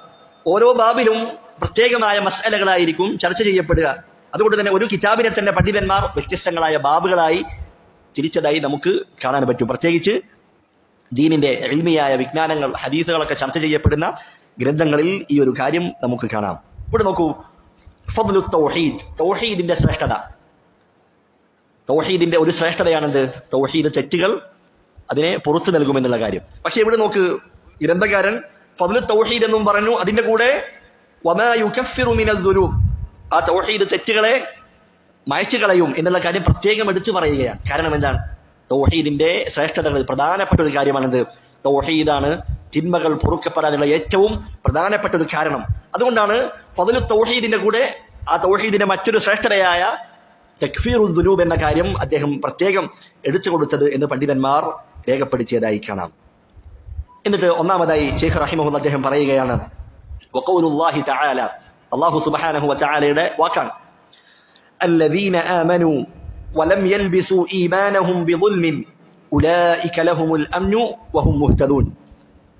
ഓരോ ബാബിലും പ്രത്യേകമായ മസ്അലകളായിരിക്കും ചർച്ച ചെയ്യപ്പെടുക. അതുകൊണ്ട് തന്നെ ഒരു കിതാബിനെ തന്നെ പണ്ഡിതന്മാർ വ്യത്യസ്തങ്ങളായ ബാബുകളായി തിരിച്ചതായി നമുക്ക് കാണാൻ പറ്റും. പ്രത്യേകിച്ച് ദീനിന്റെ ഇൽമിയായ വിജ്ഞാനങ്ങൾ, ഹദീസുകളൊക്കെ ചർച്ച ചെയ്യപ്പെടുന്ന ഗ്രന്ഥങ്ങളിൽ ഈ ഒരു കാര്യം നമുക്ക് കാണാം. ഇവിടെ നോക്കൂ, ഫദ്ലു തൗഹീദ്, തൗഹീദിന്റെ ശ്രേഷ്ഠത. തൗഹീദിന്റെ ഒരു ശ്രേഷ്ഠതയാണെന്ത്? തൗഹീദ് തെറ്റുകൾ അതിനെ പുറത്തു നൽകുമെന്നുള്ള കാര്യം. പക്ഷെ ഇവിടെ നോക്ക്, ഗ്രന്ഥകാരൻ ഫദ്ലു തൗഹീദ് എന്നും പറഞ്ഞു, അതിന്റെ കൂടെ വമാ യുകഫിറു മിനദ്ദുനൂബ്, ആ തൗഹീദ് തെറ്റുകളെ മായ്ച്ചു കളയും എന്നുള്ള കാര്യം പ്രത്യേകം എടുത്തു പറയുകയാണ്. കാരണം എന്താണ്? തൗഹീദിന്റെ ശ്രേഷ്ഠതകളിൽ പ്രധാനപ്പെട്ട ഒരു കാര്യമാണെന്ത്? തൗഹീദാണ് തിന്മകൾ പൊറുക്കപ്പെടാനുള്ള ഏറ്റവും പ്രധാനപ്പെട്ട ഒരു കാരണം. അതുകൊണ്ടാണ് ഫദ്ലു തൗഹീദിന്റെ കൂടെ ആ തൗഹീദിന്റെ മറ്റൊരു ശ്രേഷ്ഠതയായ തക്ഫീറുൽ ദുനൂബ് എന്ന കാര്യം അദ്ദേഹം പ്രത്യേകം എടുത്തു കൊടുത്തത് എന്ന് പണ്ഡിതന്മാർ രേഖപ്പെടുത്തിയതായി കാണാം. എന്നിട്ട് ഒന്നാമതായി ശൈഖ് റഹിമഹുല്ലാഹ് അദ്ദേഹം പറയുകയാണ്, വഖൗലുല്ലാഹി തആല, അല്ലാഹു സുബ്ഹാനഹു വ തആലയുടെ വാക്കാണ്, അല്ലദീന ആമനൂ വലം യൽബിസൂ ഈമാനഹും ബിദുൽമിൻ ഉലൈക ലഹുമുൽ അംനു വഹും മുഹ്തദൂൻ.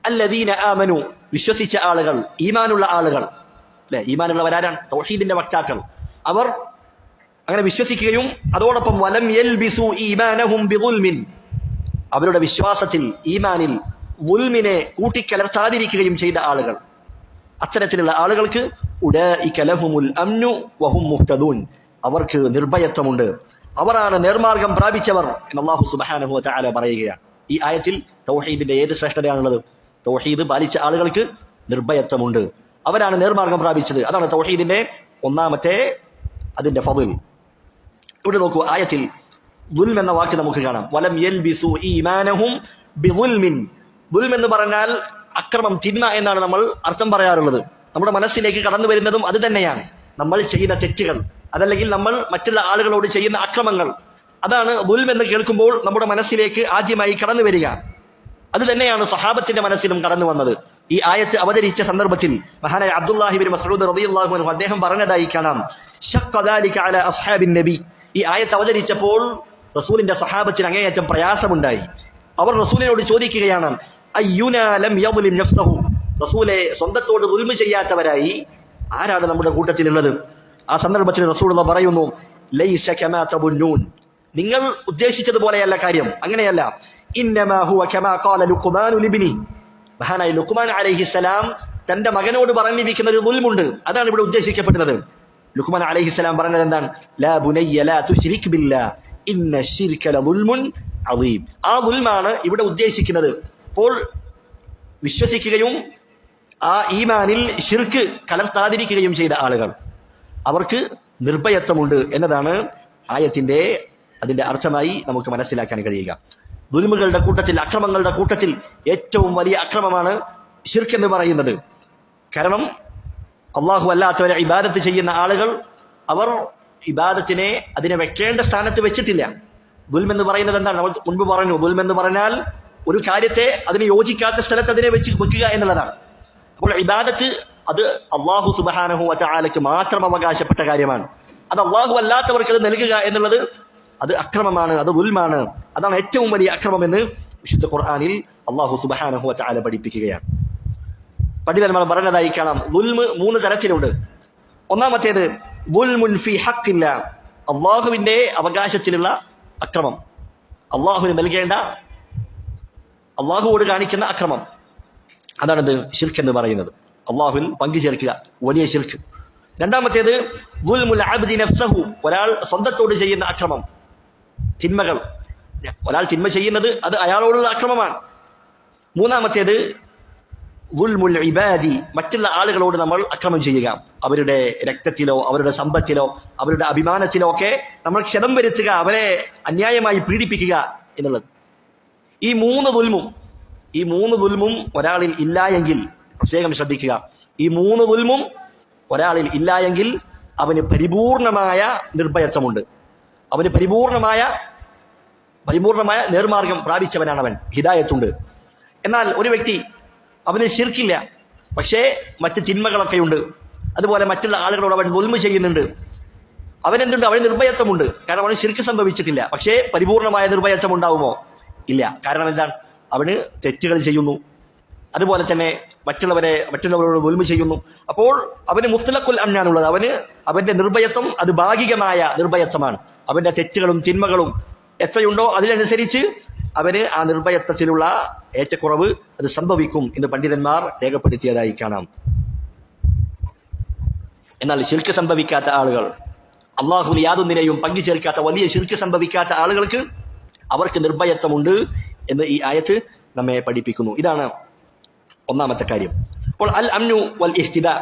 അല്ലദീന ആമനൂ, വിശ്വസിച്ച ആളുകൾ, ഈമാനുള്ള ആളുകൾ, അല്ലെ? ഈമാനുള്ളവരാരാണ്? തൗഹീദിന്റെ വക്താക്കൾ. അവർ അങ്ങനെ വിശ്വസിക്കുകയും അതോടൊപ്പം വലം യൽബിസൂ ഈമാനഹും ബിദുൽമിൻ, അവരുടെ വിശ്വാസത്തിൽ, ഈമാനിൽ ദുൽമിനെ കൂട്ടിക്കലർത്താതിരിക്കുകയും ചെയ്ത ആളുകൾ. അത്തരത്തിലുള്ള ആളുകൾക്ക് ഉലൈക ലഹുമുൽ അംനു വഹും മുഹ്തദൂൻ, അവർക്ക് നിർഭയത്വമുണ്ട്, അവരാണ് നേർമാർഗം പ്രാപിച്ചവർ എന്ന് അല്ലാഹു സുബ്ഹാനഹു വ തആല പറയുകയാണ്. ഈ ആയത്തിൽ തൗഹീദിന്റെ ഏത് ശ്രേഷ്ഠതയാണുള്ളത്? തൗഹീദ് പാലിച്ച ആളുകൾക്ക് നിർഭയത്വമുണ്ട്, അവരാണ് നേർമാർഗം പ്രാപിച്ചത്. അതാണ് തൗഹീദിന്റെ ഒന്നാമത്തെ അതിന്റെ ഫദ്ൽ. ഇവിടെ നോക്കൂ, ആയത്തിൽ ദുൽം എന്ന വാക്ക് നമുക്ക് കാണാം. വലം യൽബിസു ഈമാനഹും ബിദുൽമിൻ. ദുൽം എന്ന് പറഞ്ഞാൽ അക്രമം, തിന്മ എന്നാണ് നമ്മൾ അർത്ഥം പറയാറുള്ളത്. നമ്മുടെ മനസ്സിലേക്ക് കടന്നു വരുന്നതും അത് തന്നെയാണ്. നമ്മൾ ചെയ്യുന്ന തെറ്റുകൾ, അതല്ലെങ്കിൽ നമ്മൾ മറ്റുള്ള ആളുകളോട് ചെയ്യുന്ന അക്രമങ്ങൾ, അതാണ് ദുൽം എന്ന് കേൾക്കുമ്പോൾ നമ്മുടെ മനസ്സിലേക്ക് ആദ്യമായി കടന്നു വരിക. അത് തന്നെയാണ് സഹാബത്തിന്റെ മനസ്സിലും കടന്നു വന്നത്. ഈ ആയത്ത് അവതരിച്ച സന്ദർഭത്തിൽ മഹാനായ അബ്ദുല്ലാഹി ഇബ്നു മസ്ഊദ് റളിയല്ലാഹു അൻഹു അദ്ദേഹം പറഞ്ഞതായി കാണാം, ശഖ്ഖ ദാലിക അലാ അസ്ഹാബിൻ നബി. ഈ ആയത്ത് അവതരിച്ചപ്പോൾ റസൂലിന്റെ സഹാബത്തിന് അങ്ങേയറ്റം പ്രയാസമുണ്ടായി. അവർ റസൂലിനോട് ചോദിക്കുകയാണ്, അയ്യുനാ ലം യദ്ലിം നഫ്സഹു, റസൂലെ സ്വന്തത്തോട് ദുൽമ ചെയ്യാത്തവരായി ആരാണ് നമ്മുടെ കൂട്ടത്തിലുള്ളത്? ആ സന്ദർഭത്തിൽ റസൂലുള്ളാഹി പറയുന്നു, ലൈസ കമാ തബുന്നൂൻ, നിങ്ങൾ ഉദ്ദേശിച്ചതുപോലെയല്ല കാര്യം, അങ്ങനെയല്ല. ഇന്നമാ ഹുവ കമാ ഖാല ലുഖ്മാനു ലിബ്നി, മഹാനായ ലുഖ്മാൻ അലൈഹിസ്സലാം തന്റെ മകനോട് പറഞ്ഞിരിക്കുന്ന ഒരു ദുൽമുണ്ട്. അതാണ് ഇവിടെ ഉദ്ദേശിക്കപ്പെടുന്നത്. ലുഖ്മാൻ അലൈഹിസ്സലാം പറഞ്ഞത് എന്താണ്? ലാ ബുനയ്യ ലാ തുശ്രിക് ബില്ലാഹ് ഇന്ന ശിർക ലദുൽമുൻ അദീം. ആ ദുൽമാണ് ഇവിടെ ഉദ്ദേശിക്കുന്നത്. അപ്പോൾ വിശ്വസിക്കുകയും ആ ഈമാനിൽ ശിർക്ക് കലർത്താതിരിക്കുകയും ചെയ്ത ആളുകൾ, അവർക്ക് നിർഭയത്വമുണ്ട് എന്നതാണ് അതിന്റെ അർത്ഥമായി നമുക്ക് മനസ്സിലാക്കാൻ കഴിയുക. ദുൽമുകളുടെ കൂട്ടത്തിൽ, അക്രമങ്ങളുടെ കൂട്ടത്തിൽ ഏറ്റവും വലിയ അക്രമമാണ് ശിർക്ക് എന്ന് പറയുന്നത്. കാരണം അള്ളാഹു അല്ലാത്തവരെ ഇബാദത്ത് ചെയ്യുന്ന ആളുകൾ, അവർ ഇബാദത്തിനെ അതിനെ വെക്കേണ്ട സ്ഥാനത്ത് വെച്ചിട്ടില്ല. ദുൽമെന്ന് പറയുന്നത് എന്താണ്? നമ്മൾ മുൻപ് പറഞ്ഞു, ദുൽമെന്ന് പറഞ്ഞാൽ ഒരു കാര്യത്തെ അതിന് യോജിക്കാത്ത സ്ഥലത്ത് അതിനെ വെക്കുക എന്നുള്ളതാണ്. അപ്പോൾ ഇബാദത്ത് അത് അള്ളാഹു സുബ്ഹാനഹു വ തആലക്ക് മാത്രം അവകാശപ്പെട്ട കാര്യമാണ്. അത് അള്ളാഹു അല്ലാത്തവർക്ക് അത് നൽകുക എന്നുള്ളത് അത് അക്രമമാണ്, അത് ദുൽമാണ്. അതാണ് ഏറ്റവും വലിയ അക്രമമെന്ന് വിശുദ്ധ ഖുർആനിൽ അള്ളാഹു സുബ്ഹാനഹു വ തആല പഠിപ്പിക്കുകയാണ്. പണ്ഡിതന്മാർ പറഞ്ഞതായി കാണാം, ദുൽമ് 3 തരത്തിലുണ്ട്. ഒന്നാമത്തേത് ദുൽമുൻ ഫി ഹഖില്ല, അള്ളാഹുവിന്റെ അവകാശത്തിലുള്ള അക്രമം, അള്ളാഹുവിന് നൽകേണ്ട, അള്ളാഹുവോട് കാണിക്കുന്ന അക്രമം. അതാണിത് ശിർക്ക് എന്ന് പറയുന്നത്, അള്ളാഹുവിൽ പങ്കു ചേർക്കുക, വലിയ ശിർക്ക്. രണ്ടാമത്തേത് ദുൽമുൽ അബ്ദി നഫ്സഹു, ഒരാൾ സ്വന്തത്തോട് ചെയ്യുന്ന അക്രമം, തിന്മകൾ. ഒരാൾ തിന്മ ചെയ്യുന്നത് അത് അയാളോടുള്ള അക്രമമാണ്. മൂന്നാമത്തേത് ദുൽമുൽ ഇബാദി, മറ്റുള്ള ആളുകളോട് നമ്മൾ അക്രമം ചെയ്യുക, അവരുടെ രക്തത്തിലോ അവരുടെ സമ്പത്തിലോ അവരുടെ അഭിമാനത്തിലോ ഒക്കെ നമ്മൾ ക്ഷതം വരുത്തുക, അവരെ അന്യായമായി പീഡിപ്പിക്കുക എന്നുള്ളത്. ഈ മൂന്ന് ദുൽമും ഒരാളിൽ ഇല്ല എങ്കിൽ, പ്രത്യേകം ശ്രദ്ധിക്കുക, ഈ 3 ദുൽമും ഒരാളിൽ ഇല്ല എങ്കിൽ അവന് പരിപൂർണമായ നിർഭയത്വമുണ്ട്, അവന് പരിപൂർണമായ നേർമാർഗം പ്രാപിച്ചവനാണ് അവൻ, ഹിദായത്തുണ്ട്. എന്നാൽ ഒരു വ്യക്തി, അവന് ശിർക്കില്ല, പക്ഷേ മറ്റ് തിന്മകളൊക്കെയുണ്ട്, അതുപോലെ മറ്റുള്ള ആളുകളോട് അവൻ ദുൽമ ചെയ്യുന്നുണ്ട്, അവനെന്തുണ്ട്? അവന് നിർഭയത്വമുണ്ട്, കാരണം അവന് ശിർക്ക് സംഭവിച്ചിട്ടില്ല. പക്ഷേ പരിപൂർണമായ നിർഭയത്വം ഉണ്ടാവുമോ? ഇല്ല. കാരണം എന്താണ്? അവന് തെറ്റുകൾ ചെയ്യുന്നു, അതുപോലെ തന്നെ മറ്റുള്ളവരോട് ദുൽമ ചെയ്യുന്നു. അപ്പോൾ അവന് മുത്ലഖുൽ അംനാണുള്ളത്, അവന്റെ നിർഭയത്വം അത് ഭാഗികമായ നിർഭയത്വമാണ്. അവന്റെ തെറ്റുകളും തിന്മകളും എത്രയുണ്ടോ അതിനനുസരിച്ച് അവന് ആ നിർഭയത്വത്തിലുള്ള ഏറ്റക്കുറവ് അത് സംഭവിക്കും എന്ന് പണ്ഡിതന്മാർ രേഖപ്പെടുത്തിയതായി കാണാം. എന്നാൽ ശിർക്ക് സംഭവിക്കാത്ത ആളുകൾ, അള്ളാഹുവിൽ യാതൊന്നിനെയും പങ്കു ചേർക്കാത്ത വലിയ ശിർക്ക് സംഭവിക്കാത്ത ആളുകൾക്ക് അവർക്ക് നിർഭയത്വമുണ്ട് എന്ന് ഈ ആയത്ത് നമ്മെ പഠിപ്പിക്കുന്നു. ഇതാണ് ഒന്നാമത്തെ കാര്യം. അപ്പോൾ അൽ അംനു വൽ ഇഹ്തിദാ,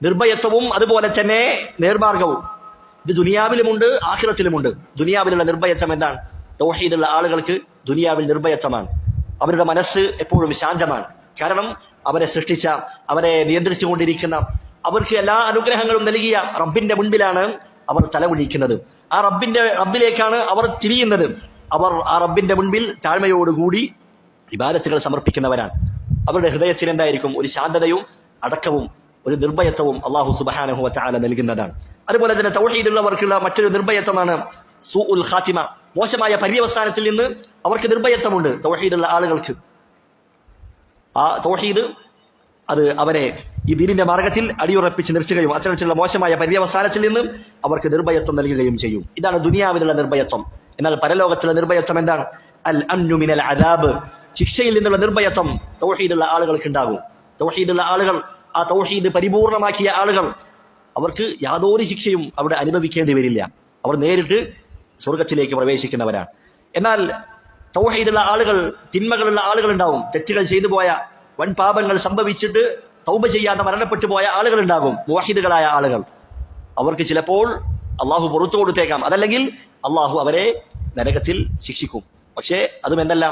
നിർഭയത്വവും അതുപോലെ തന്നെ നേർമാർഗവും, ഇത് ദുനിയാവിലുമുണ്ട് ആഖിറത്തിലുമുണ്ട്. ദുനിയാവിലുള്ള നിർഭയത്വം എന്താണ്? തൗഹീദുള്ള ആളുകൾക്ക് ദുനിയാവിൽ നിർഭയത്വമാണ്. അവരുടെ മനസ്സ് എപ്പോഴും ശാന്തമാണ്. കാരണം അവരെ സൃഷ്ടിച്ച, അവരെ നിയന്ത്രിച്ചുകൊണ്ടിരിക്കുന്ന, അവർക്ക് എല്ലാ അനുഗ്രഹങ്ങളും നൽകിയ റബ്ബിന്റെ മുൻപിലാണ് അവർ തലകുനിക്കുന്നത്. ആ റബ്ബിലേക്കാണ് അവർ തിരിയുന്നത്. അവർ ആ റബ്ബിന്റെ മുൻപിൽ താഴ്മയോടുകൂടി ഇബാദത്തുകൾ സമർപ്പിക്കുന്നവരാണ്. അവരുടെ ഹൃദയത്തിൽ എന്തായിരിക്കും? ഒരു ശാന്തതയും അടക്കവും ഒരു നിർഭയത്വവും അല്ലാഹു സുബ്ഹാനഹു വ തആല നൽകുന്നതാണ്. അതുപോലെ തന്നെ തൗഹീദുള്ളവർക്കുള്ള മറ്റൊരു നിർഭയത്വമാണ് സൂഉൽ ഖാത്തിമ, മോശമായ പര്യവസാനത്തിൽ നിന്ന് അവർക്ക് നിർഭയത്വമുണ്ട്. തൗഹീദുള്ള ആളുകൾക്ക് ആ തൗഹീദ് അത് അവരെ ഈ ദീനിന്റെ മാർഗത്തിൽ അടിയുറപ്പിച്ച് നിർത്തുകയും അത്തരത്തിലുള്ള മോശമായ പര്യവസാനത്തിൽ നിന്ന് അവർക്ക് നിർഭയത്വം നൽകുകയും ചെയ്യും. ഇതാണ് ദുനിയാവിലുള്ള നിർഭയത്വം. എന്നാൽ പരലോകത്തുള്ള നിർഭയത്വം എന്താണ്? അൽ അംനു മിനൽ അദാബ്, ശിക്ഷയിൽ നിന്നുള്ള നിർഭയത്വം തൗഹീദുള്ള ആളുകൾക്ക് ഉണ്ടാകും. തൗഹീദുള്ള ആളുകൾ, ആ തൗഹീദ് പരിപൂർണമാക്കിയ ആളുകൾ, അവർക്ക് യാതൊരു ശിക്ഷയും അവിടെ അനുഭവിക്കേണ്ടി വരില്ല. അവർ നേരിട്ട് സ്വർഗത്തിലേക്ക് പ്രവേശിക്കുന്നവരാണ്. എന്നാൽ തൗഹീദുള്ള ആളുകൾ, തിന്മകളുള്ള ആളുകൾ ഉണ്ടാവും. തെറ്റുകൾ ചെയ്തു പോയ, വൻ പാപങ്ങൾ സംഭവിച്ചിട്ട് തൗബ ചെയ്യാതെ മരണപ്പെട്ടു പോയ ആളുകൾ ഉണ്ടാകും, മുവഹിദുകളായ ആളുകൾ. അവർക്ക് ചിലപ്പോൾ അള്ളാഹു പുറത്തു കൊടുത്തേക്കാം, അതല്ലെങ്കിൽ അള്ളാഹു അവരെ നരകത്തിൽ ശിക്ഷിക്കും. പക്ഷേ അതും എന്തല്ല,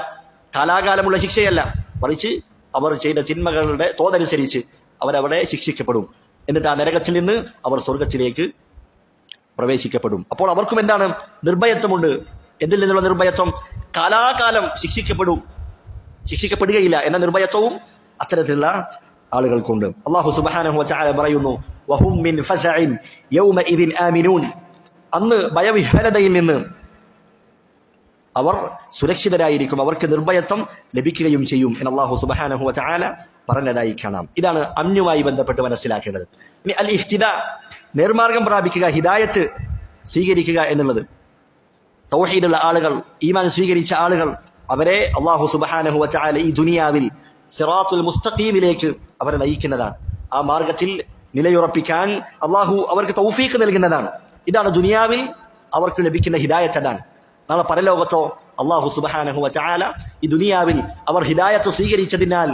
കാലാകാലമുള്ള ശിക്ഷയല്ല, മറിച്ച് അവർ ചെയ്ത തിന്മകളുടെ തോതനുസരിച്ച് അവരവിടെ ശിക്ഷിക്കപ്പെടും. എന്നിട്ട് ആ നരകത്തിൽ നിന്ന് അവർ സ്വർഗത്തിലേക്ക് പ്രവേശിക്കപ്പെടും. അപ്പോൾ അവർക്കും എന്താണ്? നിർഭയത്വമുണ്ട്. എന്തിൽ നിന്നുള്ള നിർഭയത്വം? കാലാകാലം ശിക്ഷിക്കപ്പെടുകയില്ല എന്ന നിർഭയത്വവും അത്തരത്തിലുള്ള ആളുകൾക്കുണ്ട്. അല്ലാഹു സുബ്ഹാനഹു വ തആല പറയുന്നു, വഹും മിൻ ഫസഇൻ യൗമഇദിൻ ആമിനൂൻ, അന്ന് ഭയവിഹ്വലതയിൽ നിന്ന് അവർ സുരക്ഷിതരായിരിക്കും, അവർക്ക് നിർഭയത്വം ലഭിക്കുകയും ചെയ്യും എന്ന് അല്ലാഹു സുബ്ഹാനഹു വ തആല പറഞ്ഞതായി കാണാം. ഇതാണ് അമ്നുമായി ബന്ധപ്പെട്ട് മനസ്സിലാക്കേണ്ടത്. ഇനി അൽ ഇഹ്തിദാ, നേർമാർഗം പ്രാപിക്കുക, ഹിദായത്ത് സ്വീകരിക്കുക എന്നുള്ളത്. തൗഹീദുള്ള ആളുകൾ, ഈമാൻ സ്വീകരിച്ച ആളുകൾ, അവരെ അല്ലാഹു സുബ്ഹാനഹു വ തആല ഈ ദുനിയാവിൽ സിറാത്തുൽ മുസ്തഖീമിലേക്ക് അവരെ നയിക്കുന്നതാണ്. ആ മാർഗത്തിൽ നിലയുറപ്പിക്കാൻ അള്ളാഹു അവർക്ക് തൗഫീഖ് നൽകുന്നതാണ്. ഇതാണ് ദുനിയാവിൽ അവർക്ക് ലഭിക്കുന്ന ഹിദായത്ത്. അതാണ് നാളെ പരലോകത്തോ അള്ളാഹു സുബ്ഹാനഹു വ തആല ഈ ദുനിയാവിൽ അവർ ഹിദായത്ത് സ്വീകരിച്ചതിനാൽ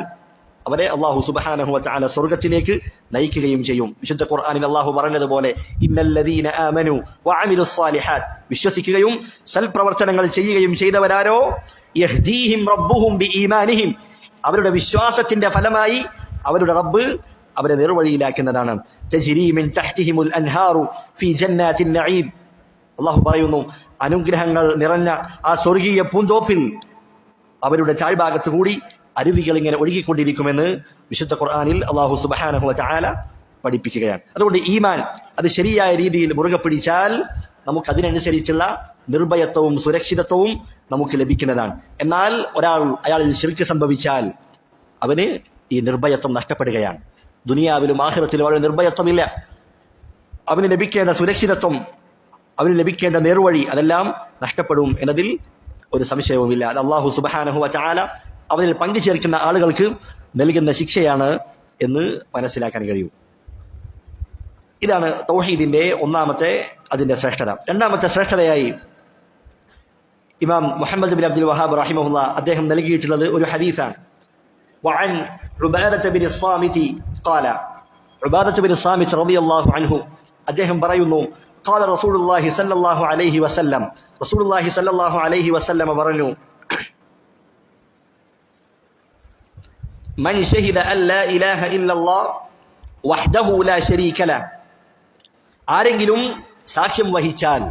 അവരെ അള്ളാഹു സുബ്ഹാനഹു വ തആല സ്വർഗ്ഗത്തിലേക്ക് നയിക്കുകയും ചെയ്യും. വിശുദ്ധ ഖുർആനിൽ അള്ളാഹു പറഞ്ഞതുപോലെ ഇന്നല്ലദീന ആമനു വഅമിലുസ് സാലിഹാത്ത്, വിശ്വസിക്കുകയും സൽപ്രവർത്തനങ്ങൾ ചെയ്യുകയും ചെയ്തവരാരോ യഹ്ദീഹിം റബ്ബുഹും ബിഈമാനിഹിം, അവരുടെ വിശ്വാസത്തിന്റെ ഫലമായി അവരുടെ റബ്ബ് അവരെ നേർവഴിയിലാക്കുന്നതാണ്. തജ്രീ മിൻ തഹ്തിഹിമുൽ അൻഹാറു ഫീ ജന്നാത്തിൻ നഈം, അള്ളാഹു പറയുന്നു അനുഗ്രഹങ്ങൾ നിറഞ്ഞ ആ സ്വർഗീയ പൂന്തോപ്പിൽ അവരുടെ താഴ്ഭാഗത്ത് കൂടി അരുവികൾ ഇങ്ങനെ ഒഴുകിക്കൊണ്ടിരിക്കുമെന്ന് വിശുദ്ധ ഖുർആനിൽ അള്ളാഹു സുബ്ഹാനഹു വ തആല പഠിപ്പിക്കുകയാണ്. അതുകൊണ്ട് ഈമാൻ അത് ശരിയായ രീതിയിൽ മുറുകെ പിടിച്ചാൽ നമുക്ക് അതിനനുസരിച്ചുള്ള നിർഭയത്വവും സുരക്ഷിതത്വവും നമുക്ക് ലഭിക്കുന്നതാണ്. എന്നാൽ അയാളിൽ ശിർക്ക് സംഭവിച്ചാൽ അവന് ഈ നിർഭയത്വം നഷ്ടപ്പെടുകയാണ്. ദുനിയാവിലും ആഖിറത്തിലും അവന് നിർഭയത്വമില്ല. അവന് ലഭിക്കേണ്ട സുരക്ഷിതത്വം, അവന് ലഭിക്കേണ്ട നേർവഴി അതെല്ലാം നഷ്ടപ്പെടും എന്നതിൽ ഒരു സംശയവുമില്ല. അത് അല്ലാഹു സുബ്ഹാനഹു വ തആല അവനിൽ പങ്കുചേർക്കുന്ന ആളുകൾക്ക് നൽകുന്ന ശിക്ഷയാണ് എന്ന് മനസ്സിലാക്കാൻ കഴിയും. ഇതാണ് തൗഹീദിന്റെ ഒന്നാമത്തെ അതിന്റെ ശ്രേഷ്ഠത. രണ്ടാമത്തെ ശ്രേഷ്ഠതയായി ഇമാം മുഹമ്മദ് ബിൻ അബ്ദുൽ വഹാബ് റഹിമഹുല്ലാ അദ്ദേഹം നൽകിയിട്ടുള്ളത് ഒരു ഹദീസാണ്. വഅൻ ഉബാദത ബിൻ الصാമിതി ഖാല, ഉബാദത ബിൻ الصാമിത് റളിയല്ലാഹു അൻഹു അദ്ദേഹം പറയുന്നു, ഖാല റസൂലുള്ളാഹി സ്വല്ലല്ലാഹു അലൈഹി വസല്ലം, റസൂലുള്ളാഹി സ്വല്ലല്ലാഹു അലൈഹി വസല്ലം പറഞ്ഞു, മൻ ശഹിദ അൻ ലാ ഇലാഹ ഇല്ലല്ലാഹ് വഹ്ദഹു ലാ ശരീക ലഹ്, ആരെങ്കിലും സാക്ഷ്യം വഹിച്ചാൽ,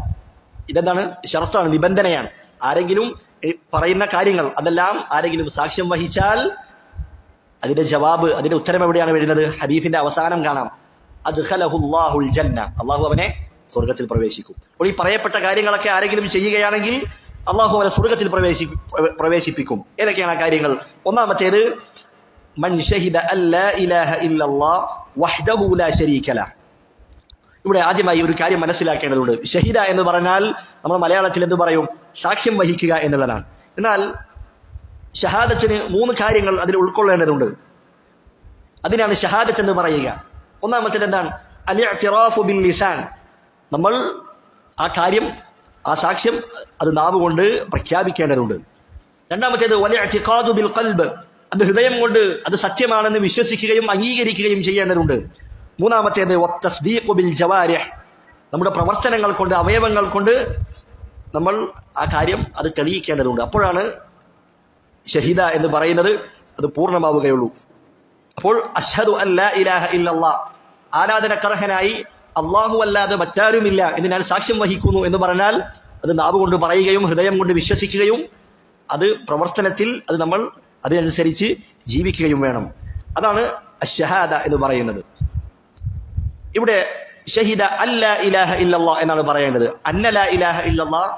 ഇതെന്താണ് ഷർത്താണ്, നിബന്ധനയാണ്. ആരെങ്കിലും പറയുന്ന കാര്യങ്ങൾ അതെല്ലാം ആരെങ്കിലും സാക്ഷ്യം വഹിച്ചാൽ അതിന്റെ ജവാബ്, അതിന്റെ ഉത്തരം എവിടെയാണ് വരുന്നത്? ഹദീസിന്റെ അവസാനം കാണാം, അദ്ഖലഹുല്ലാഹുൽ ജന്ന, അള്ളാഹു അവനെ സ്വർഗത്തിൽ പ്രവേശിക്കും. അപ്പോൾ ഈ പറയപ്പെട്ട കാര്യങ്ങളൊക്കെ ആരെങ്കിലും ചെയ്യുകയാണെങ്കിൽ അള്ളാഹു അവനെ സ്വർഗത്തിൽ പ്രവേശിപ്പിക്കും. ഏതൊക്കെയാണ് ആ കാര്യങ്ങൾ? ഒന്നാമത്തേത് മൻ ശഹിദ അൻ ലാ ഇലാഹ ഇല്ലല്ലാഹ് വഹ്ദഹു ലാ ശരീക ലഹ്. ഇവിടെ ആദ്യമായി ഒരു കാര്യം മനസ്സിലാക്കേണ്ടതുണ്ട്. ഷഹിദ എന്ന് പറഞ്ഞാൽ നമ്മൾ മലയാളത്തിൽ എന്ത് പറയും? സാക്ഷ്യം വഹിക്കുക എന്നുള്ളതാണ്. എന്നാൽ ഷഹാദത്തിന് 3 കാര്യങ്ങൾ അതിൽ ഉൾക്കൊള്ളേണ്ടതുണ്ട്. അതിനാണ് ഷഹാദത്ത് എന്ന് പറയുക. ഒന്നാമത്തേത് എന്താണ്? അൽ-ഇഅ്തിറാഫു ബിൽ ലിസാൻ, നമ്മൾ ആ കാര്യം, ആ സാക്ഷ്യം അത് നാവ് കൊണ്ട് പ്രഖ്യാപിക്കേണ്ടതുണ്ട്. രണ്ടാമത്തേത് വൽ-ഇഅ്തിഖാദു ബിൽ ഖൽബ്, അത് ഹൃദയം കൊണ്ട് അത് സത്യമാണെന്ന് വിശ്വസിക്കുകയും അംഗീകരിക്കുകയും ചെയ്യേണ്ടതുണ്ട്. മൂന്നാമത്തേത് വത്തസ്ദീഖു ബിൽ ജവാരിഹ്, നമ്മുടെ പ്രവർത്തനങ്ങൾ കൊണ്ട്, അവയവങ്ങൾ കൊണ്ട് നമ്മൾ ആ കാര്യം അത് തെളിയിക്കേണ്ടതുണ്ട്. അപ്പോഴാണ് ഷഹിദ എന്ന് പറയുന്നത് അത് പൂർണ്ണമാവുകയുള്ളൂ. അപ്പോൾ അഷ്ഹദു അൻ ലാ ഇലാഹ ഇല്ലല്ലാഹ്, ആരാധനക്കർഹനായി അല്ലാഹു അല്ലാതെ മറ്റാരുമില്ല എന്ന് ഞാൻ സാക്ഷ്യം വഹിക്കുന്നു എന്ന് പറഞ്ഞാൽ അത് നാവ് കൊണ്ട് പറയുകയും ഹൃദയം കൊണ്ട് വിശ്വസിക്കുകയും അത് പ്രവർത്തനത്തിൽ അത് നമ്മൾ അതിനനുസരിച്ച് ജീവിക്കുകയും വേണം. അതാണ് അഷ്ഹദ എന്ന് പറയുന്നത്. ഇവിടെ ഷഹിദ അല്ലാ ഇലാഹ ഇല്ലല്ലാഹ് എന്നാണ് പറയേണ്ടത്. അന്ന ലാ ഇലാഹ ഇല്ലല്ലാഹ്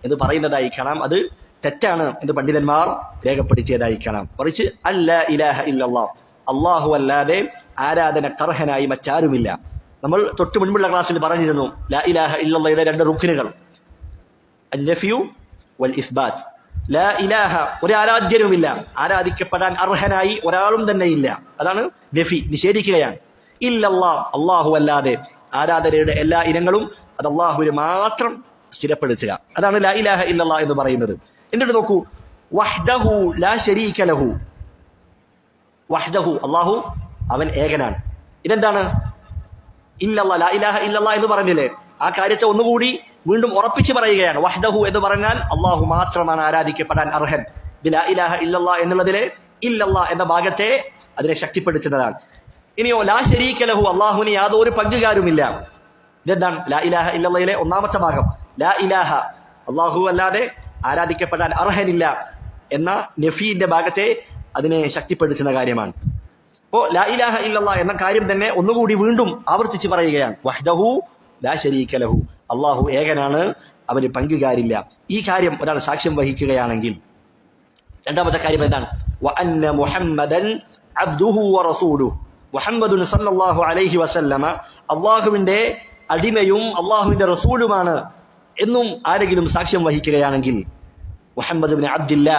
എന്ന് പറയുന്നതായി കാണാം. അത് തെറ്റാണ് എന്ന് പണ്ഡിതന്മാർ രേഖപ്പെടുത്തിയതായി കാണാം. മറിച്ച് അല്ലാ ഇലാഹ ഇല്ലല്ലാഹ്, അല്ലാഹു അല്ലാതെ ആരാധനക്കർഹനായി മറ്റാരുമില്ല. നമ്മൾ തൊട്ട് മുൻപുള്ള ക്ലാസ്സിൽ പറഞ്ഞിരുന്നു ലാ ഇലാഹ ഇല്ലല്ലാഹയുടെ 2 റുക്നുകൾ, അൻ-നഫ്യു വൽ ഇസ്ബാത്ത്. ലാ ഇലാഹ, ഒരു ആരാധ്യനുമില്ല, ആരാധിക്കപ്പെടാൻ അർഹനായി ഒരാളും തന്നെ ഇല്ല, അതാണ് നഫി, നിഷേധിക്കുകയാണ്. ഇല്ലല്ലാഹ്, അല്ലാഹു അല്ലാതെ ആരാധനയുടെ എല്ലാ ഇനങ്ങളും അത് അല്ലാഹുവിന് മാത്രം സ്ഥിരപ്പെടുത്തുക, അതാണ് ലാ ഇലാഹ ഇല്ലല്ലാഹ് എന്ന് പറയുന്നത്. എന്നിട്ട് നോക്കൂ, വഹ്ദഹു ലാ ശരീക ലഹു, വഹ്ദഹു, അല്ലാഹു അവൻ ഏകനാണ്. ഇതെന്താണ്? ഇല്ലല്ലാഹ്, ലാ ഇലാഹ ഇല്ലല്ലാഹ് എന്ന് പറഞ്ഞില്ലേ, ആ കാര്യത്തെ ഒന്നുകൂടി വീണ്ടും ഉറപ്പിച്ച് പറയുകയാണ്. വഹ്ദഹു എന്ന് പറഞ്ഞാൽ അല്ലാഹു മാത്രമാണ് ആരാധിക്കപ്പെടാൻ അർഹൻ. ലാ ഇലാഹ ഇല്ലല്ലാഹ് എന്നുള്ളതിലെ ഇല്ലല്ലാഹ് എന്ന ഭാഗത്തെ അതിനെ ശക്തിപ്പെടുത്തുന്നതാണ്. ഇനിയോ ലാ ശരീക ലഹു, അല്ലാഹുവിന് യാതൊരു പങ്കുകാരുമില്ല. ഇതെന്താണ്? ലാ ഇലാഹ ഇല്ലല്ലാഹയിലെ ഒന്നാമത്തെ ഭാഗം. ലാ ഇലാഹ, അല്ലാഹു അല്ലാതെ ആരാധിക്കപ്പെടാൻ അർഹനില്ല എന്ന നഫീന്റെ ഭാഗത്തെ അതിനെ ശക്തിപ്പെടുത്തുന്ന കാര്യമാണ്. അപ്പോൾ ലാ ഇലാഹ ഇല്ലല്ലാഹ് എന്ന കാര്യം തന്നെ ഒന്നുകൂടി വീണ്ടും ആവർത്തിച്ച് പറയുകയാണ്. വഹ്ദഹു ലാ ശരീക ലഹു, അല്ലാഹു ഏകനാണ്, അവന് പങ്കുകാരില്ല. ഈ കാര്യം ഒരാൾ സാക്ഷ്യം വഹിക്കുകയാണെങ്കിൽ രണ്ടാമത്തെ കാര്യം എന്താണ്? വ അന്ന മുഹമ്മദൻ അബ്ദുഹു വ റസൂലുഹു, മുഹമ്മദുൻ സല്ലല്ലാഹു അലൈഹി വസല്ലമ അല്ലാഹുവിന്റെ അടിമയും അല്ലാഹുവിന്റെ റസൂലുമാണ് എന്നും ആരെങ്കിലും സാക്ഷ്യം വഹിക്കുകയാണെങ്കിൽ, മുഹമ്മദ് ഇബ്നു അബ്ദില്ലാ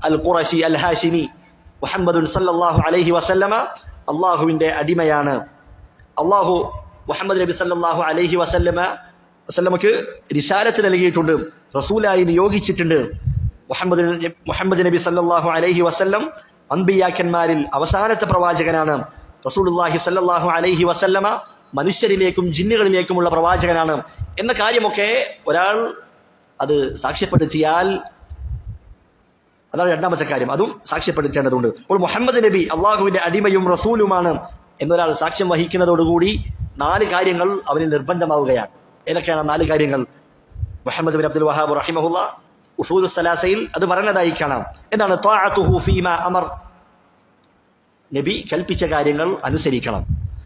അൽ ഖുറശി അൽ ഹാഷിമി, മുഹമ്മദുൻ സല്ലല്ലാഹു അലൈഹി വസല്ലമ അള്ളാഹുവിൻ്റെ അടിമയാണ്. അള്ളാഹു മുഹമ്മദ് നബി സല്ലല്ലാഹു അലൈഹി വസല്ലമക്ക് റിസാലത്ത് നൽകിയിട്ടുണ്ട്, റസൂലായി നിയോഗിച്ചിട്ടുണ്ട്. മുഹമ്മദ് നബി സല്ലല്ലാഹു അലൈഹി വസല്ലം അൻബിയാക്കന്മാരിൽ അവസാനത്തെ പ്രവാചകനാണ്. റസൂലുള്ളാഹി സല്ലല്ലാഹു അലൈഹി വസല്ലമ മനുഷ്യരിലേക്കും ജിന്നുകളിലേക്കുമുള്ള പ്രവാചകനാണ് എന്ന കാര്യമൊക്കെ ഒരാൾ അത് സാക്ഷ്യപ്പെടുത്തിയാൽ അതാണ് രണ്ടാമത്തെ കാര്യം, അതും സാക്ഷ്യപ്പെടുത്തേണ്ടതുണ്ട്. അപ്പോൾ മുഹമ്മദ് നബി അള്ളാഹുവിന്റെ അടിമയും റസൂലുമാണ് എന്നൊരാൾ സാക്ഷ്യം വഹിക്കുന്നതോടുകൂടി 4 കാര്യങ്ങൾ അവന് നിർബന്ധമാവുകയാണ്. ഏതൊക്കെയാണ് 4 കാര്യങ്ങൾ? മുഹമ്മദ് ബിൻ അബ്ദുൽ വഹാബ് റഹിമഹുല്ലാ ഉസൂലുസ് സലാസയിൽ അത് പറഞ്ഞതായി കാണാം. എന്താണ്? ത്വാഅതുഹു ഫീമാ അമർ, നബി കൽപ്പിച്ച കാര്യങ്ങൾ അനുസരിക്കണം.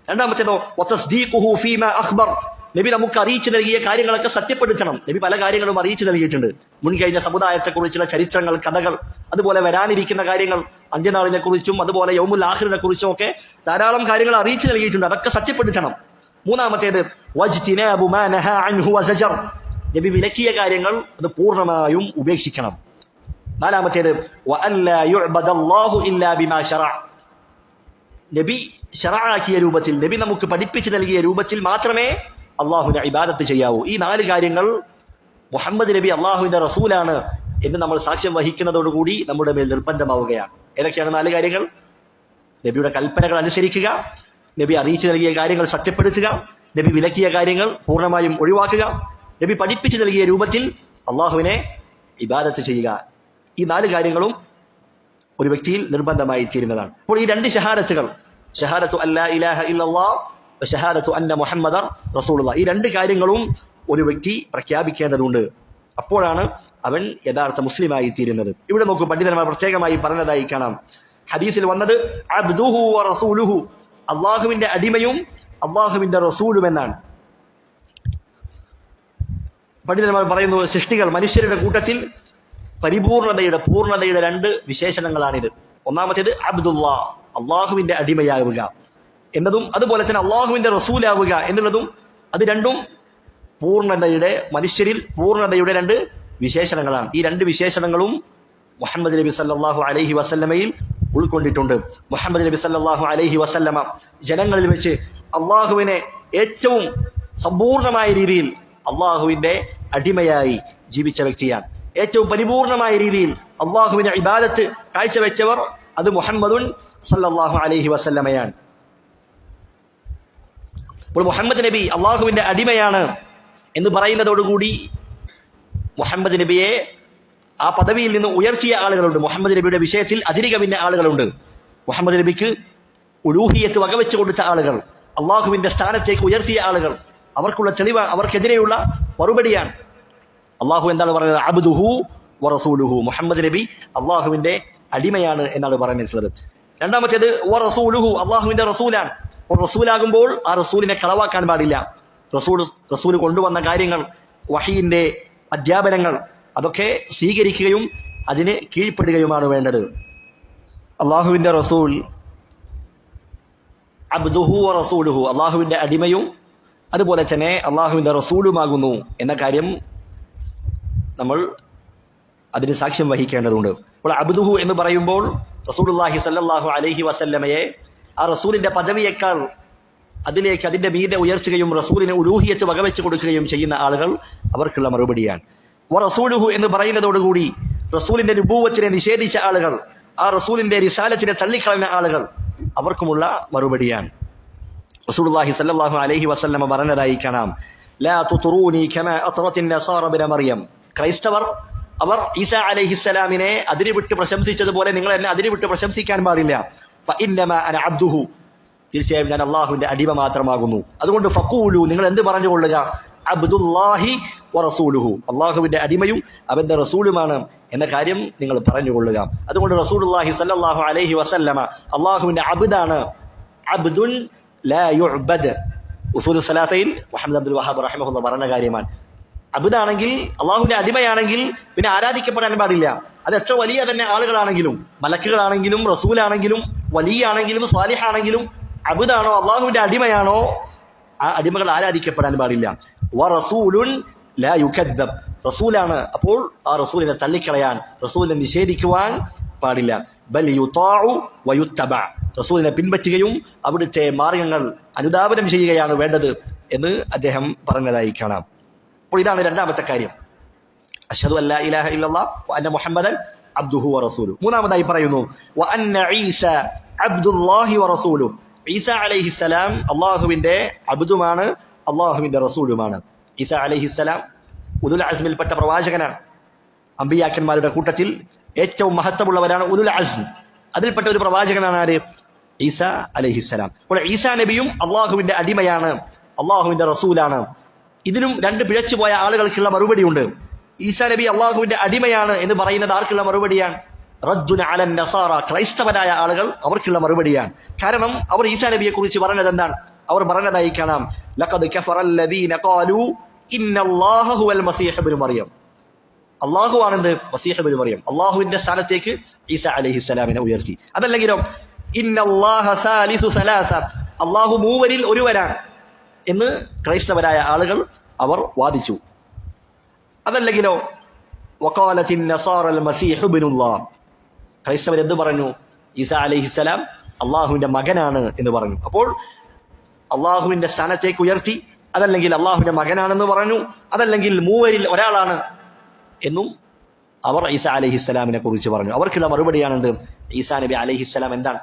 രണ്ടാമത്തേതോ വതസ്ദീഖുഹു ഫീമാ അഖ്ബർ, നബി നമുക്ക് അറിയിച്ചു നൽകിയ കാര്യങ്ങളൊക്കെ സത്യപ്പെടുത്തണം. നബി പല കാര്യങ്ങളും അറിയിച്ചു നൽകിയിട്ടുണ്ട്, മുൻകഴിഞ്ഞ സമുദായത്തെക്കുറിച്ചുള്ള ചരിത്രങ്ങൾ, കഥകൾ, അതുപോലെ വരാനിരിക്കുന്ന കാര്യങ്ങൾ, അന്ത്യനാളിനെ കുറിച്ചും അതുപോലെ യൗമുൽ ആഖിറിനെ കുറിച്ചും ഒക്കെ ധാരാളം കാര്യങ്ങൾ അറിയിച്ചു നൽകിയിട്ടുണ്ട്, അതൊക്കെ സത്യപ്പെടുത്തണം. മൂന്നാമത്തേത് വജ്തിനാബു മാ നഹാ അൻഹു വസജർ, നബി വിലക്കിയ കാര്യങ്ങൾ അത് പൂർണ്ണമായും ഉപേക്ഷിക്കണം. നാലാമത്തേത് വഅല്ലാ യുഅബദല്ലാഹു ഇല്ലാ ബിമാ ശറഅ, നബി ശറഅാക്കിയ രൂപത്തിൽ, നബി നമുക്ക് പഠിപ്പിച്ചു നൽകിയ രൂപത്തിൽ മാത്രമേ അള്ളാഹുവിന്റെ ഇബാദത്ത് ചെയ്യാവൂ. ഈ 4 കാര്യങ്ങൾ മുഹമ്മദ് നബി അള്ളാഹുവിന്റെ റസൂലാണ് എന്ന് നമ്മൾ സാക്ഷ്യം വഹിക്കുന്നതോടുകൂടി നമ്മുടെ മേൽ നിർബന്ധമാവുകയാണ്. ഏതൊക്കെയാണ് 4 കാര്യങ്ങൾ? നബിയുടെ കൽപ്പനകൾ അനുസരിക്കുക, നബി അറിയിച്ചു നൽകിയ കാര്യങ്ങൾ സത്യപ്പെടുത്തുക, നബി വിലക്കിയ കാര്യങ്ങൾ പൂർണ്ണമായും ഒഴിവാക്കുക, നബി പഠിപ്പിച്ചു നൽകിയ രൂപത്തിൽ അള്ളാഹുവിനെ ഇബാദത്ത് ചെയ്യുക. ഈ 4 കാര്യങ്ങളും ഒരു വ്യക്തിയിൽ നിർബന്ധമായി തീരുന്നതാണ്. അപ്പോൾ ഈ 2 ഷഹാദത്തുകൾ, ഷഹാദത്തു അല്ലാ ഇലാഹ ഇല്ലല്ലാഹ് വ ഷഹാദത്തു അന്ന മുഹമ്മദൻ റസൂലുള്ളാഹ്, ഈ 2 കാര്യങ്ങളും ഒരു വ്യക്തി പ്രഖ്യാപിക്കേണ്ടതുണ്ട്. അപ്പോഴാണ് അവൻ യഥാർത്ഥ മുസ്ലിമായി തീരുന്നത്. ഇവിടെ നോക്കൂ, പണ്ഡിതന്മാർ പ്രത്യേകമായി പറഞ്ഞതായി കാണാം. ഹദീസിൽ വന്നത് അബ്ദുഹു വ റസൂലുഹു, അള്ളാഹുവിന്റെ അടിമയും അള്ളാഹുവിന്റെ റസൂലും എന്നാണ്. പണ്ഡിതന്മാർ പറയുന്നു, സൃഷ്ടികൾ മനുഷ്യരുടെ കൂട്ടത്തിൽ പൂർണ്ണതയുടെ 2 വിശേഷണങ്ങളാണിത്. ഒന്നാമത്തേത് അബ്ദുല്ലാ, അള്ളാഹുവിന്റെ അടിമയാവുക എന്നതും അതുപോലെ തന്നെ അള്ളാഹുവിന്റെ റസൂലാവുക എന്നുള്ളതും, അത് രണ്ടും മനുഷ്യരിൽ പൂർണ്ണതയുടെ 2 വിശേഷണങ്ങളാണ്. ഈ 2 വിശേഷണങ്ങളും മുഹമ്മദ് നബി സല്ലല്ലാഹു അലൈഹി വസല്ലമയിൽ ഉൾക്കൊണ്ടിട്ടുണ്ട്. മുഹമ്മദ് നബി സല്ലല്ലാഹു അലൈഹി വസല്ലമ ജനങ്ങളിൽ വെച്ച് അള്ളാഹുവിനെ ഏറ്റവും സമ്പൂർണമായ രീതിയിൽ അള്ളാഹുവിന്റെ അടിമയായി ജീവിച്ച വ്യക്തിയാണ്. ഏറ്റവും പരിപൂർണമായ രീതിയിൽ അള്ളാഹുവിന്റെ ഇബാദത്ത് കാഴ്ചവെച്ചവർ അത് മുഹമ്മദുൻ സല്ലല്ലാഹു അലൈഹി വസല്ലമയാണ്. അപ്പോൾ മുഹമ്മദ് നബി അള്ളാഹുവിന്റെ അടിമയാണ് എന്ന് പറയുന്നതോടുകൂടി മുഹമ്മദ് നബിയെ ആ പദവിയിൽ നിന്ന് ഉയർത്തിയ ആളുകളുണ്ട്. മുഹമ്മദ് നബിയുടെ വിഷയത്തിൽ അതിരികവിഞ്ഞ ആളുകളുണ്ട്. മുഹമ്മദ് നബിക്ക് ഉലൂഹിയത്ത് വകവെച്ചു കൊടുത്ത ആളുകൾ, അള്ളാഹുവിന്റെ സ്ഥാനത്തേക്ക് ഉയർത്തിയ ആളുകൾ, അവർക്കുള്ള തെളിവ്, അവർക്കെതിരെയുള്ള മറുപടിയാണ്. അള്ളാഹു എന്താണ് പറയുന്നത്? അബ്ദുഹു വ റസൂലുഹു, മുഹമ്മദ് നബി അള്ളാഹുവിന്റെ അടിമയാണ് എന്നാണ് പറഞ്ഞിട്ടുള്ളത്. രണ്ടാമത്തേത് വ റസൂലുഹു, അള്ളാഹുവിന്റെ റസൂലാണ്. റസൂലാകുമ്പോൾ ആ റസൂലിനെ കളവാക്കാൻ പാടില്ല. റസൂൽ കൊണ്ടുവന്ന കാര്യങ്ങൾ, വഹീന്റെ അധ്യാപനങ്ങൾ, അതൊക്കെ സ്വീകരിക്കുകയും അതിന് കീഴ്പ്പെടുകയുമാണ് വേണ്ടത്. അള്ളാഹുവിന്റെ റസൂൽ അബ്ദുഹു വ റസൂലുഹു, അള്ളാഹുവിന്റെ അടിമയും അതുപോലെ തന്നെ അള്ളാഹുവിന്റെ റസൂലുമാകുന്നു എന്ന കാര്യം നമ്മൾ അതിന് സാക്ഷ്യം വഹിക്കേണ്ടതുണ്ട്. അപ്പോൾ അബ്ദുഹു എന്ന് പറയുമ്പോൾ റസൂലുള്ളാഹി സ്വല്ലല്ലാഹു അലൈഹി വസല്ലമയെ ആ റസൂലിന്റെ പദവിയേക്കാൾ അതിലേക്ക് അതിന്റെ മീതെ ഉയർത്തുകയും റസൂലിന് ഉലൂഹിയത്ത് വകവെച്ച് കൊടുക്കുകയും ചെയ്യുന്ന ആളുകൾ അവർക്കുള്ള മറുപടിയാണ്. വ റസൂലുഹു എന്ന് പറയുന്നതോടുകൂടി റസൂലിന്റെ നുബൂവത്തിനെ നിഷേധിച്ച ആളുകൾ, ആ റസൂലിന്റെ റിസാലത്തിനെ തള്ളിക്കളഞ്ഞ ആളുകൾ, അവർക്കുമുള്ള മറുപടിയാണ്. റസൂലുള്ളാഹി സ്വല്ലല്ലാഹു അലൈഹി വസല്ലമ പറഞ്ഞതായി കാണാം, ലാ തുത്റൂനി കമാ അത്റത്തിൻ നസാറ ബിന മറിയം, ക്രൈസ്തവർ അവർ ഈസാ അലൈഹിസ്സലാമിനെ അതിരുവിട്ട് പ്രശംസിച്ചതുപോലെ നിങ്ങൾ എന്നെ അതിരുവിട്ട് പ്രശംസിക്കാൻ പാടില്ല. ഫഇന്നമാ അന അബ്ദുഹു, തീർച്ചയായും ഞാൻ അള്ളാഹുവിന്റെ അടിമ മാത്രമാകുന്നു. അതുകൊണ്ട് ഫഖൂലു, നിങ്ങൾ എന്ത് പറഞ്ഞുകൊള്ളുക? അബ്ദുല്ലാഹി വ റസൂലുഹു, അള്ളാഹുവിന്റെ അടിമയും അവന്റെ റസൂലുമാണ് എന്ന കാര്യം നിങ്ങൾ പറഞ്ഞുകൊള്ളുക. അതുകൊണ്ട് റസൂലുള്ളാഹി സ്വല്ലല്ലാഹു അലൈഹി വസല്ലമ അള്ളാഹുവിന്റെ അബ്ദാണ്. അബ്ദുൻ ലാ യുഅബദ്, ഉസൂലുസ് സലാസയിൽ മുഹമ്മദ് അബ്ദുൽ വഹാബ് റഹിമഹുല്ലാ പറഞ്ഞ കാര്യമാണ്. അബ്ദാണെങ്കിൽ, അള്ളാഹുവിന്റെ അടിമയാണെങ്കിൽ പിന്നെ ആരാധിക്കപ്പെടാൻ പാടില്ല. അത് എത്ര വലിയ തന്നെ ആളുകളാണെങ്കിലും, മലക്കുകളാണെങ്കിലും, റസൂലാണെങ്കിലും, വലിയാണെങ്കിലും, സ്വാലിഹാണെങ്കിലും, അബ്ദാണോ അള്ളാഹുവിന്റെ അടിമയാണോ ആ അടിമകൾ ആരാധിക്കപ്പെടാൻ പാടില്ല. വ റസൂലുൻ ലാ യുകദ്ദബ്, റസൂലാണ്, അപ്പോൾ ആ റസൂലിനെ തള്ളിക്കളയാൻ, റസൂലിനെ നിഷേധിക്കുവാൻ പാടില്ല. ബൽ യുതാഉ വയുത്തബ, റസൂലിനെ പിൻപറ്റുകയും അവിടുത്തെ മാർഗങ്ങൾ അനുധാവനം ചെയ്യുകയാണ് വേണ്ടത് എന്ന് അദ്ദേഹം പറഞ്ഞതായി കാണാം. അപ്പോൾ ഇതാണ് രണ്ടാമത്തെ കാര്യം, അശ്ഹദു അല്ലാ ഇലാഹ ഇല്ലല്ലാഹ് വ അന്ന മുഹമ്മദൻ അബ്ദുഹു വ റസൂലുഹു. മൂന്നാമതായി പറയുന്നു വ അന്ന ഈസ അബ്ദുല്ലാഹി വ റസൂലുഹു, ഈസ അലൈഹിസ്സലാം അള്ളാഹുവിന്റെ അബ്ദുമാണ് അള്ളാഹുവിന്റെ റസൂലുമാണ്. ഈസ അലൈഹിസ്സലാം ഉലുൽ അസ്മിൽപ്പെട്ട പ്രവാചകനാണ്. അമ്പിയാക്കന്മാരുടെ കൂട്ടത്തിൽ ഏറ്റവും മഹത്വമുള്ളവരാണ് ഉലുൽ അസ്ം. അതിൽപ്പെട്ട ഒരു പ്രവാചകനാണ് ആര്? ഈസ അലൈഹിസ്സലാം. അപ്പോൾ ഈസാ നബിയും അള്ളാഹുവിന്റെ അടിമയാണ്, അള്ളാഹുവിന്റെ റസൂലാണ്. ഇതിലും രണ്ട് പിഴച്ചുപോയ ആളുകൾക്കുള്ള മറുപടിയുണ്ട്. ഈസാ നബി അള്ളാഹുവിന്റെ അടിമയാണ് എന്ന് പറയുന്നത് ആർക്കുള്ള മറുപടിയാണ്? റദ്ദുൻ അലൻ നസാറ, ക്രൈസ്തവരായ ആളുകൾ അവർക്കുള്ള മറുപടിയാണ്. കാരണം അവർ ഈസാ നബിയെ കുറിച്ച് പറഞ്ഞത് എന്താണ്? അവർ പറഞ്ഞതായി കാണാം, ലഖദ് കഫറല്ലദീന ഖാലൂ ഇന്നല്ലാഹ ഹുവൽ മസീഹ് ഇബ്നു മറിയം. അള്ളാഹു ആണെന്ത്? മസീഹ് ഇബ്നു മറിയം. അള്ളാഹുവിന്റെ സ്ഥാനത്തേക്ക് ഈസ അലൈഹിസ്സലാമിനെ ഉയർത്തി. അതല്ലെങ്കിലോ ഇന്നല്ലാഹ സാലിസു സലാസ, അള്ളാഹു മൂവരിൽ ഒരുവരാണ് എന്ന് ക്രൈസ്തവരായ ആളുകൾ അവർ വാദിച്ചു. അതല്ലെങ്കിലോ വഖാലത്തിൻ നസാറൽ മസീഹ് ഇബ്നുല്ലാഹ്, ക്രൈസ്തവർ എന്ത് പറഞ്ഞു? ഈസ അലൈഹിസ്സലാം അള്ളാഹുവിന്റെ മകനാണ് എന്ന് പറഞ്ഞു. അപ്പോൾ അള്ളാഹുവിന്റെ സ്ഥാനത്തേക്ക് ഉയർത്തി, അതല്ലെങ്കിൽ അള്ളാഹുവിന്റെ മകനാണെന്ന് പറഞ്ഞു, അതല്ലെങ്കിൽ മൂവരിൽ ഒരാളാണ് എന്നും അവർ ഈസ അലൈഹിസ്സലാമിനെ കുറിച്ച് പറഞ്ഞു. അവർക്കുള്ള മറുപടിയാണെന്ത്? ഈസാ നബി അലൈഹിസ്സലാം എന്താണ്?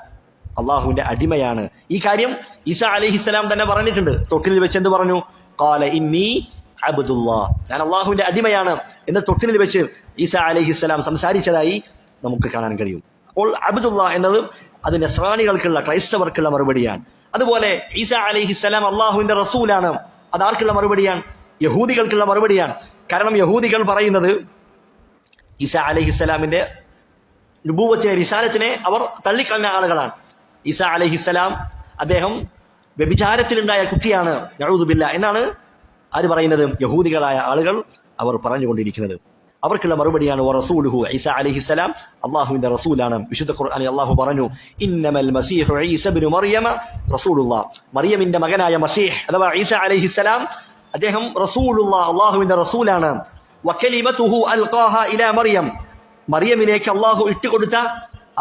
അള്ളാഹുവിന്റെ അടിമയാണ്. ഈ കാര്യം ഈസ അലൈഹിസ്സലാം തന്നെ പറഞ്ഞിട്ടുണ്ട്. തൊട്ടിലിൽ വെച്ച് എന്ത് പറഞ്ഞു? ഖാല ഇന്നി അബ്ദുല്ലാഹ്, ഞാൻ അള്ളാഹുവിന്റെ അടിമയാണ് എന്ന് തൊട്ടിലിൽ വെച്ച് ഈസ അലൈഹിസ്സലാം സംസാരിച്ചതായി നമുക്ക് കാണാൻ കഴിയും. അപ്പോൾ അബ്ദുല്ലാഹ് എന്നത് അത് നസ്രാനികൾക്കുള്ള, ക്രൈസ്തവർക്കുള്ള മറുപടിയാണ്. അതുപോലെ ഈസ അലൈഹിസ്സലാം അള്ളാഹുവിന്റെ റസൂലാണ്, അത് ആർക്കുള്ള മറുപടിയാണ്? യഹൂദികൾക്കുള്ള മറുപടിയാണ്. കാരണം യഹൂദികൾ പറയുന്നത് ഈസ അലൈഹിസ്സലാമിന്റെ നുബുവത്തിനെ, റിസാലത്തിനെ അവർ തള്ളിക്കളഞ്ഞ ആളുകളാണ്. ഈസ അലൈഹിസ്സലാം അദ്ദേഹം വ്യഭിചാരത്തിലുണ്ടായ കുട്ടിയാണ്, നഊദു ബില്ലാഹ് എന്നാണ് ആര് പറയുന്നത്? യഹൂദികളായ ആളുകൾ അവർ പറഞ്ഞുകൊണ്ടിരിക്കുന്നത്. അവർക്കുള്ള മറുപടിയാണ് വറസൂലുഹു, ഈസ അലൈഹിസ്സലാം അള്ളാഹുവിന്റെ റസൂലാണ്. വിശുദ്ധ ഖുർആനിൽ അള്ളാഹു പറഞ്ഞു, ഇന്നമൽ മസീഹു ഈസ ഇബ്നു മറിയമ റസൂലുള്ളാഹ്, മറിയമിന്റെ മകനായ മസീഹ് അഥവാ ഈസ അലൈഹിസ്സലാം അദ്ദേഹം റസൂലുള്ളാഹ്, അള്ളാഹുവിന്റെ റസൂലാണ്. വകലിമതുഹു അൽഖാഹ ഇലാ മറിയം, മറിയമിലേക്ക് അള്ളാഹു ഇട്ടുകൊടുത്ത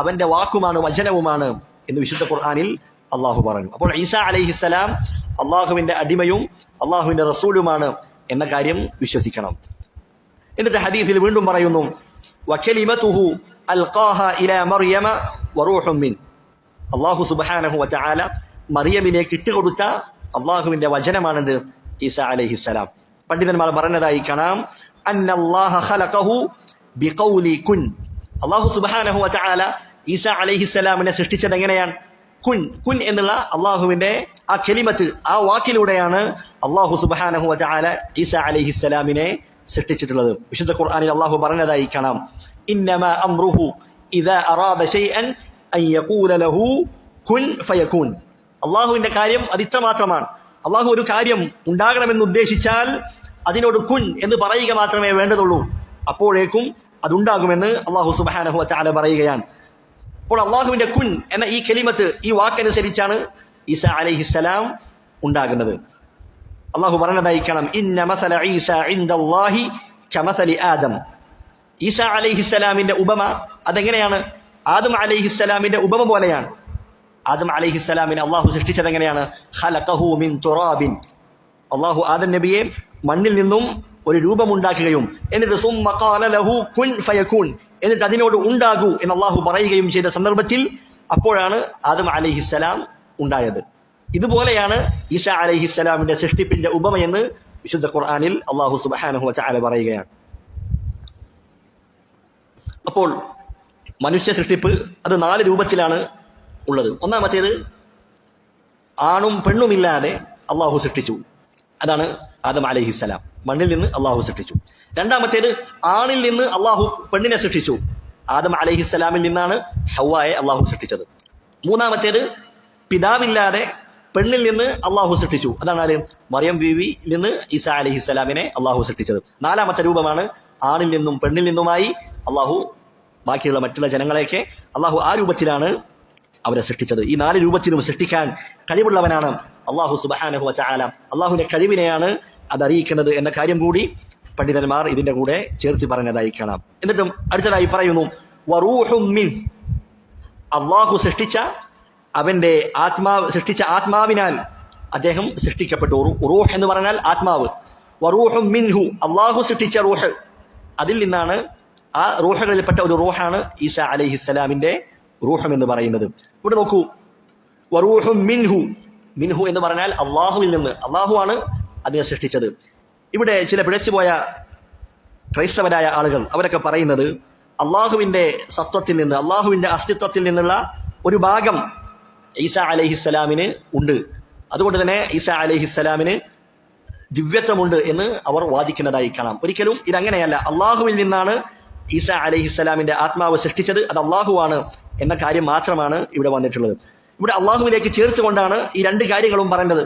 അവന്റെ വാക്കുമാണ്, വചനവുമാണ് എന്ന് വിശുദ്ധ ഖുർആനിൽ അള്ളാഹു പറഞ്ഞു. അപ്പോൾ ഈസ അലൈഹിസ്സലാം അള്ളാഹുവിന്റെ അടിമയും അള്ളാഹുവിന്റെ റസൂലുമാണ് എന്ന കാര്യം വിശ്വസിക്കണം. എന്നിട്ട് ഹദീസിൽ വീണ്ടും പറയുന്നു, വകലിമതുഹു അൽഖാഹ ഇലാ മറിയമ വറൂഹും മിൻ, അള്ളാഹു സുബ്ഹാനഹു വതആല മറിയമിലേക്ക് ഇട്ടുകൊടുത്ത അള്ളാഹുവിന്റെ വചനമാണെന്ത്? ഈസ അലൈഹിസ്സലാം. പണ്ഡിതന്മാർ പറഞ്ഞതായി കാണാം, അന്നല്ലാഹ ഖലഖഹു ബിഖൗലി കുൻ, അള്ളാഹു സുബ്ഹാനഹു വതആല ഈസ അലൈഹിസ്സലാമിനെ സൃഷ്ടിച്ചത് എങ്ങനെയാണ്? കുൻ, കുൻ എന്നുള്ള അള്ളാഹുവിന്റെ ആ കലിമത്ത്, ആ വാക്കിലൂടെയാണ് അള്ളാഹു സുബ്ഹാനഹു വതആല ഈസ അലൈഹിസ്സലാമിനെ സൃഷ്ടിച്ചിട്ടുള്ളത്. വിശുദ്ധ ഖുർആനിൽ അള്ളാഹു പറഞ്ഞതായി കാണാം, ഇന്നമാ അംറുഹു ഇദാ അറാദ ശൈഅൻ അൻ യഖൂല ലഹു കുൻ ഫയകൂൻ. അള്ളാഹുവിന്റെ കാര്യം അത് ഇത്രമാത്രമാണ്. അള്ളാഹു ഒരു കാര്യം ഉണ്ടാകണമെന്ന് ഉദ്ദേശിച്ചാൽ അതിനോട് കുൻ എന്ന് പറയുക മാത്രമേ വേണ്ടതുള്ളൂ, അപ്പോഴേക്കും അതുണ്ടാകുമെന്ന് അള്ളാഹു സുബ്ഹാനഹു വതആല പറയുകയാണ്. അപ്പോൾ അള്ളാഹുവിന്റെ കുൻ എന്ന ഈ കലിമത്ത്, ഈ വാക്കനുസരിച്ചാണ് ഈസ അലൈഹിസ്സലാം ഉണ്ടാകുന്നത്. അള്ളാഹു പറഞ്ഞതായി കാണാം, ഇന്ന മസല ഈസ ഇൻദല്ലാഹി കമസലി ആദം, ഈസ അലൈഹിസ്സലാമിന്റെ ഉപമ അതെങ്ങനെയാണ്? ആദം അലൈഹിസ്സലാമിന്റെ ഉപമ പോലെയാണ്. ആദം അലൈഹിസ്സലാമിനെ അള്ളാഹു സൃഷ്ടിച്ചത് എങ്ങനെയാണ്? ഖലഖഹു മിൻ തുറാബിൻ, അള്ളാഹു ആദം നബിയെ മണ്ണിൽ നിന്നും ഒരു രൂപമുണ്ടാക്കുകയും എന്നിട്ട് സുമ്മ ഖാല ലഹു കുൻ ഫയകൂൻ, എന്നിട്ട് അതിനോട് ഉണ്ടാകൂ എന്ന് അള്ളാഹു പറയുകയും ചെയ്ത സന്ദർഭത്തിൽ അപ്പോഴാണ് ആദം അലൈഹിസ്സലാം ഉണ്ടായത്. ഇതുപോലെയാണ് ഈസ അലൈഹിസ്സലാമിന്റെ സൃഷ്ടിപ്പിന്റെ ഉപമയെന്ന് വിശുദ്ധ ഖുർആനിൽ അള്ളാഹു സുബ്ഹാനഹു വതആല പറയുകയാണ്. അപ്പോൾ മനുഷ്യ സൃഷ്ടിപ്പ് അത് 4 രൂപത്തിലാണ് ഉള്ളത്. ഒന്നാമത്തേത് ആണും പെണ്ണുമില്ലാതെ അള്ളാഹു സൃഷ്ടിച്ചു, അതാണ് ആദം അലൈഹിസ്സലാം, മണ്ണിൽ നിന്ന് അള്ളാഹു സൃഷ്ടിച്ചു. രണ്ടാമത്തേത് ആണിൽ നിന്ന് അള്ളാഹു പെണ്ണിനെ സൃഷ്ടിച്ചു, ആദം അലൈഹിസ്സലാമിൽ നിന്നാണ് ഹവ്വായെ അള്ളാഹു സൃഷ്ടിച്ചത്. മൂന്നാമത്തേത് പിതാവില്ലാതെ പെണ്ണിൽ നിന്ന് അള്ളാഹു സൃഷ്ടിച്ചു, അതാണ് ആര്? മറിയം ബീവിയിൽ നിന്ന് ഈസ അലൈഹിസ്സലാമിനെ അള്ളാഹു സൃഷ്ടിച്ചത്. നാലാമത്തെ രൂപമാണ് ആണിൽ നിന്നും പെണ്ണിൽ നിന്നുമായി അള്ളാഹു ബാക്കിയുള്ള മറ്റുള്ള ജനങ്ങളെയൊക്കെ അള്ളാഹു ആ രൂപത്തിലാണ് അവരെ സൃഷ്ടിച്ചത്. ഈ 4 രൂപത്തിലും സൃഷ്ടിക്കാൻ കഴിവുള്ളവനാണ് അള്ളാഹു സുബ്ഹാനഹു വതആല. അള്ളാഹുവിന്റെ കഴിവിനെയാണ് അതറിയിക്കുന്നത് എന്ന കാര്യം കൂടി പണ്ഡിതന്മാർ ഇതിന്റെ കൂടെ ചേർത്ത് പറഞ്ഞതായി കാണാം. എന്നിട്ടും അടുത്തതായി പറയുന്നു, വറൂഹും മിൻ, അള്ളാഹു സൃഷ്ടിച്ച അവന്റെ സൃഷ്ടിച്ച ആത്മാവിനാൽ അദ്ദേഹം സൃഷ്ടിക്കപ്പെട്ടു. റൂഹ് എന്ന് പറഞ്ഞാൽ ആത്മാവ്. വറൂഹും മിൻഹു, അള്ളാഹു സൃഷ്ടിച്ച റൂഹ്, അതിൽ നിന്നാണ്, ആ റൂഹുകളിൽപ്പെട്ട ഒരു റൂഹാണ് ഈസാ അലൈഹിസ്സലാമിന്റെ റൂഹം എന്ന് പറയുന്നത്. ഇവിടെ നോക്കൂ, വറൂഹും മിൻഹു, മിൻഹു എന്ന് പറഞ്ഞാൽ അള്ളാഹുവിൽ നിന്ന്, അള്ളാഹുവാണ് അതിനെ സൃഷ്ടിച്ചത്. ഇവിടെ ചില പിഴച്ചുപോയ ക്രൈസ്തവരായ ആളുകൾ അവരൊക്കെ പറയുന്നത് അള്ളാഹുവിന്റെ സത്വത്തിൽ നിന്ന്, അള്ളാഹുവിന്റെ അസ്തിത്വത്തിൽ നിന്നുള്ള ഒരു ഭാഗം ഈസാ അലൈഹിസ്സലാമിന് ഉണ്ട്, അതുകൊണ്ട് തന്നെ ഈസാ അലൈഹിസ്സലാമിന് ദിവ്യത്വമുണ്ട് എന്ന് അവർ വാദിക്കുന്നതായി കാണാം. ഒരിക്കലും ഇതങ്ങനെയല്ല. അള്ളാഹുവിൽ നിന്നാണ് ഈസാ അലൈഹിസ്സലാമിന്റെ ആത്മാവ് സൃഷ്ടിച്ചത്, അത് അള്ളാഹുവാണ് എന്ന കാര്യം മാത്രമാണ് ഇവിടെ വന്നിട്ടുള്ളത്. ഇവിടെ അള്ളാഹുവിലേക്ക് ചേർത്തുകൊണ്ടാണ് ഈ രണ്ട് കാര്യങ്ങളും പറയുന്നത്.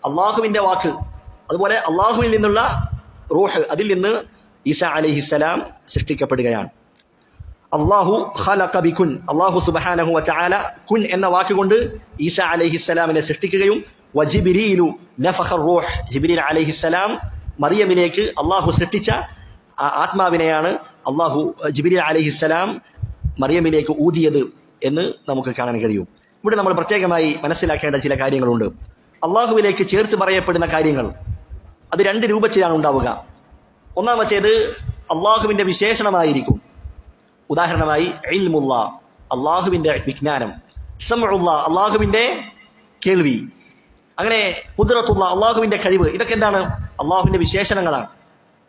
അള്ളാഹുവിന്റെ വാക്ക്, അതുപോലെ അള്ളാഹുവിൽ നിന്നുള്ള റൂഹ്, അതിൽ നിന്ന് ഈസാ അലൈഹിസ്സലാം സൃഷ്ടിക്കപ്പെടുകയാണ്. അള്ളാഹു ഖലഖ ബികുൻ, അള്ളാഹു സുബ്ഹാനഹു വതആല കുൻ എന്ന വാക്കുകൊണ്ട് ഈസാ അലൈഹിസ്സലാമിനെ സൃഷ്ടിക്കുകയും വജിബ്രീലു നഫഖ റൂഹ്, ജിബ്രീൽ അലൈഹിസ്സലാം മറിയമിലേക്ക് അള്ളാഹു സൃഷ്ടിച്ച ആ ആത്മാവിനെയാണ് ജിബ്രീൽ അലൈഹിസ്സലാം മറിയമിലേക്ക് ഊതിയത് എന്ന് നമുക്ക് കാണാൻ കഴിയും. ഇവിടെ നമ്മൾ പ്രത്യേകമായി മനസ്സിലാക്കേണ്ട ചില കാര്യങ്ങളുണ്ട്. അള്ളാഹുവിലേക്ക് ചേർത്ത് പറയപ്പെടുന്ന കാര്യങ്ങൾ അത് രണ്ട് രൂപത്തിലാണ് ഉണ്ടാവുക. ഒന്നാമത്തേത് അള്ളാഹുവിന്റെ വിശേഷണമായിരിക്കും. ഉദാഹരണമായി ഇൽമുള്ള, അള്ളാഹുവിന്റെ വിജ്ഞാനം, സമഉള്ള, അള്ളാഹുവിന്റെ കേൾവി, അങ്ങനെ ഖുദ്റത്തുള്ള, അള്ളാഹുവിന്റെ കഴിവ്, ഇതൊക്കെ എന്താണ്? അള്ളാഹുവിന്റെ വിശേഷണങ്ങളാണ്.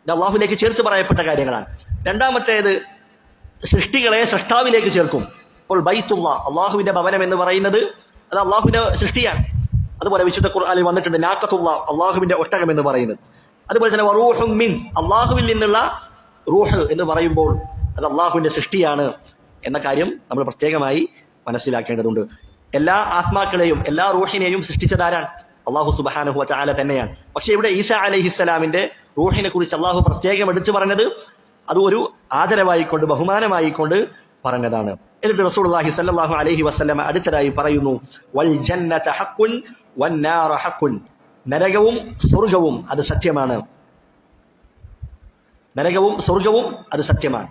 ഇത് അള്ളാഹുവിലേക്ക് ചേർത്ത് പറയപ്പെട്ട കാര്യങ്ങളാണ്. രണ്ടാമത്തേത് സൃഷ്ടികളെ സൃഷ്ടാവിലേക്ക് ചേർക്കും. ഇപ്പോൾ ബൈത്തുള്ള, അള്ളാഹുവിന്റെ ഭവനം എന്ന് പറയുന്നത് അത് അള്ളാഹുവിന്റെ സൃഷ്ടിയാണ്. അതുപോലെ വിശുദ്ധ ഖുർആനിൽ വന്നിട്ടുണ്ട് നാഖത്തുള്ള, അള്ളാഹുവിന്റെ ഒട്ടകം എന്ന് പറയുന്നത്. അതുപോലെ തന്നെ വറൂഹും മിൻ, അള്ളാഹുവിൽ നിന്നുള്ള റൂഹ് എന്ന് പറയുമ്പോൾ അത് അള്ളാഹുവിന്റെ സൃഷ്ടിയാണ് എന്ന കാര്യം നമ്മൾ പ്രത്യേകമായി മനസ്സിലാക്കേണ്ടതുണ്ട്. എല്ലാ ആത്മാക്കളെയും എല്ലാ റൂഹിനെയും സൃഷ്ടിച്ചതാരാണ്? അള്ളാഹു സുബ്ഹാനഹു വതആല തന്നെയാണ്. പക്ഷെ ഇവിടെ ഈസാ അലൈഹിസ്സലാമിന്റെ റൂഹിനെ കുറിച്ച് അള്ളാഹു പ്രത്യേകം എടുത്തു പറഞ്ഞത് അത് ഒരു ആദരവായിക്കൊണ്ട്, ബഹുമാനമായിക്കൊണ്ട് പറഞ്ഞതാണ്. എന്നിട്ട് റസൂലുള്ളാഹി സ്വല്ലല്ലാഹു അലൈഹി വസല്ലമ അടുത്തതായി പറയുന്നു, വൽ ജന്നത ഹഖ്കുൻ വന്നാറ ഹഖ്കുൻ, നരകവും സ്വർഗവും അത് സത്യമാണ്. നരകവും സ്വർഗവും അത് സത്യമാണ്.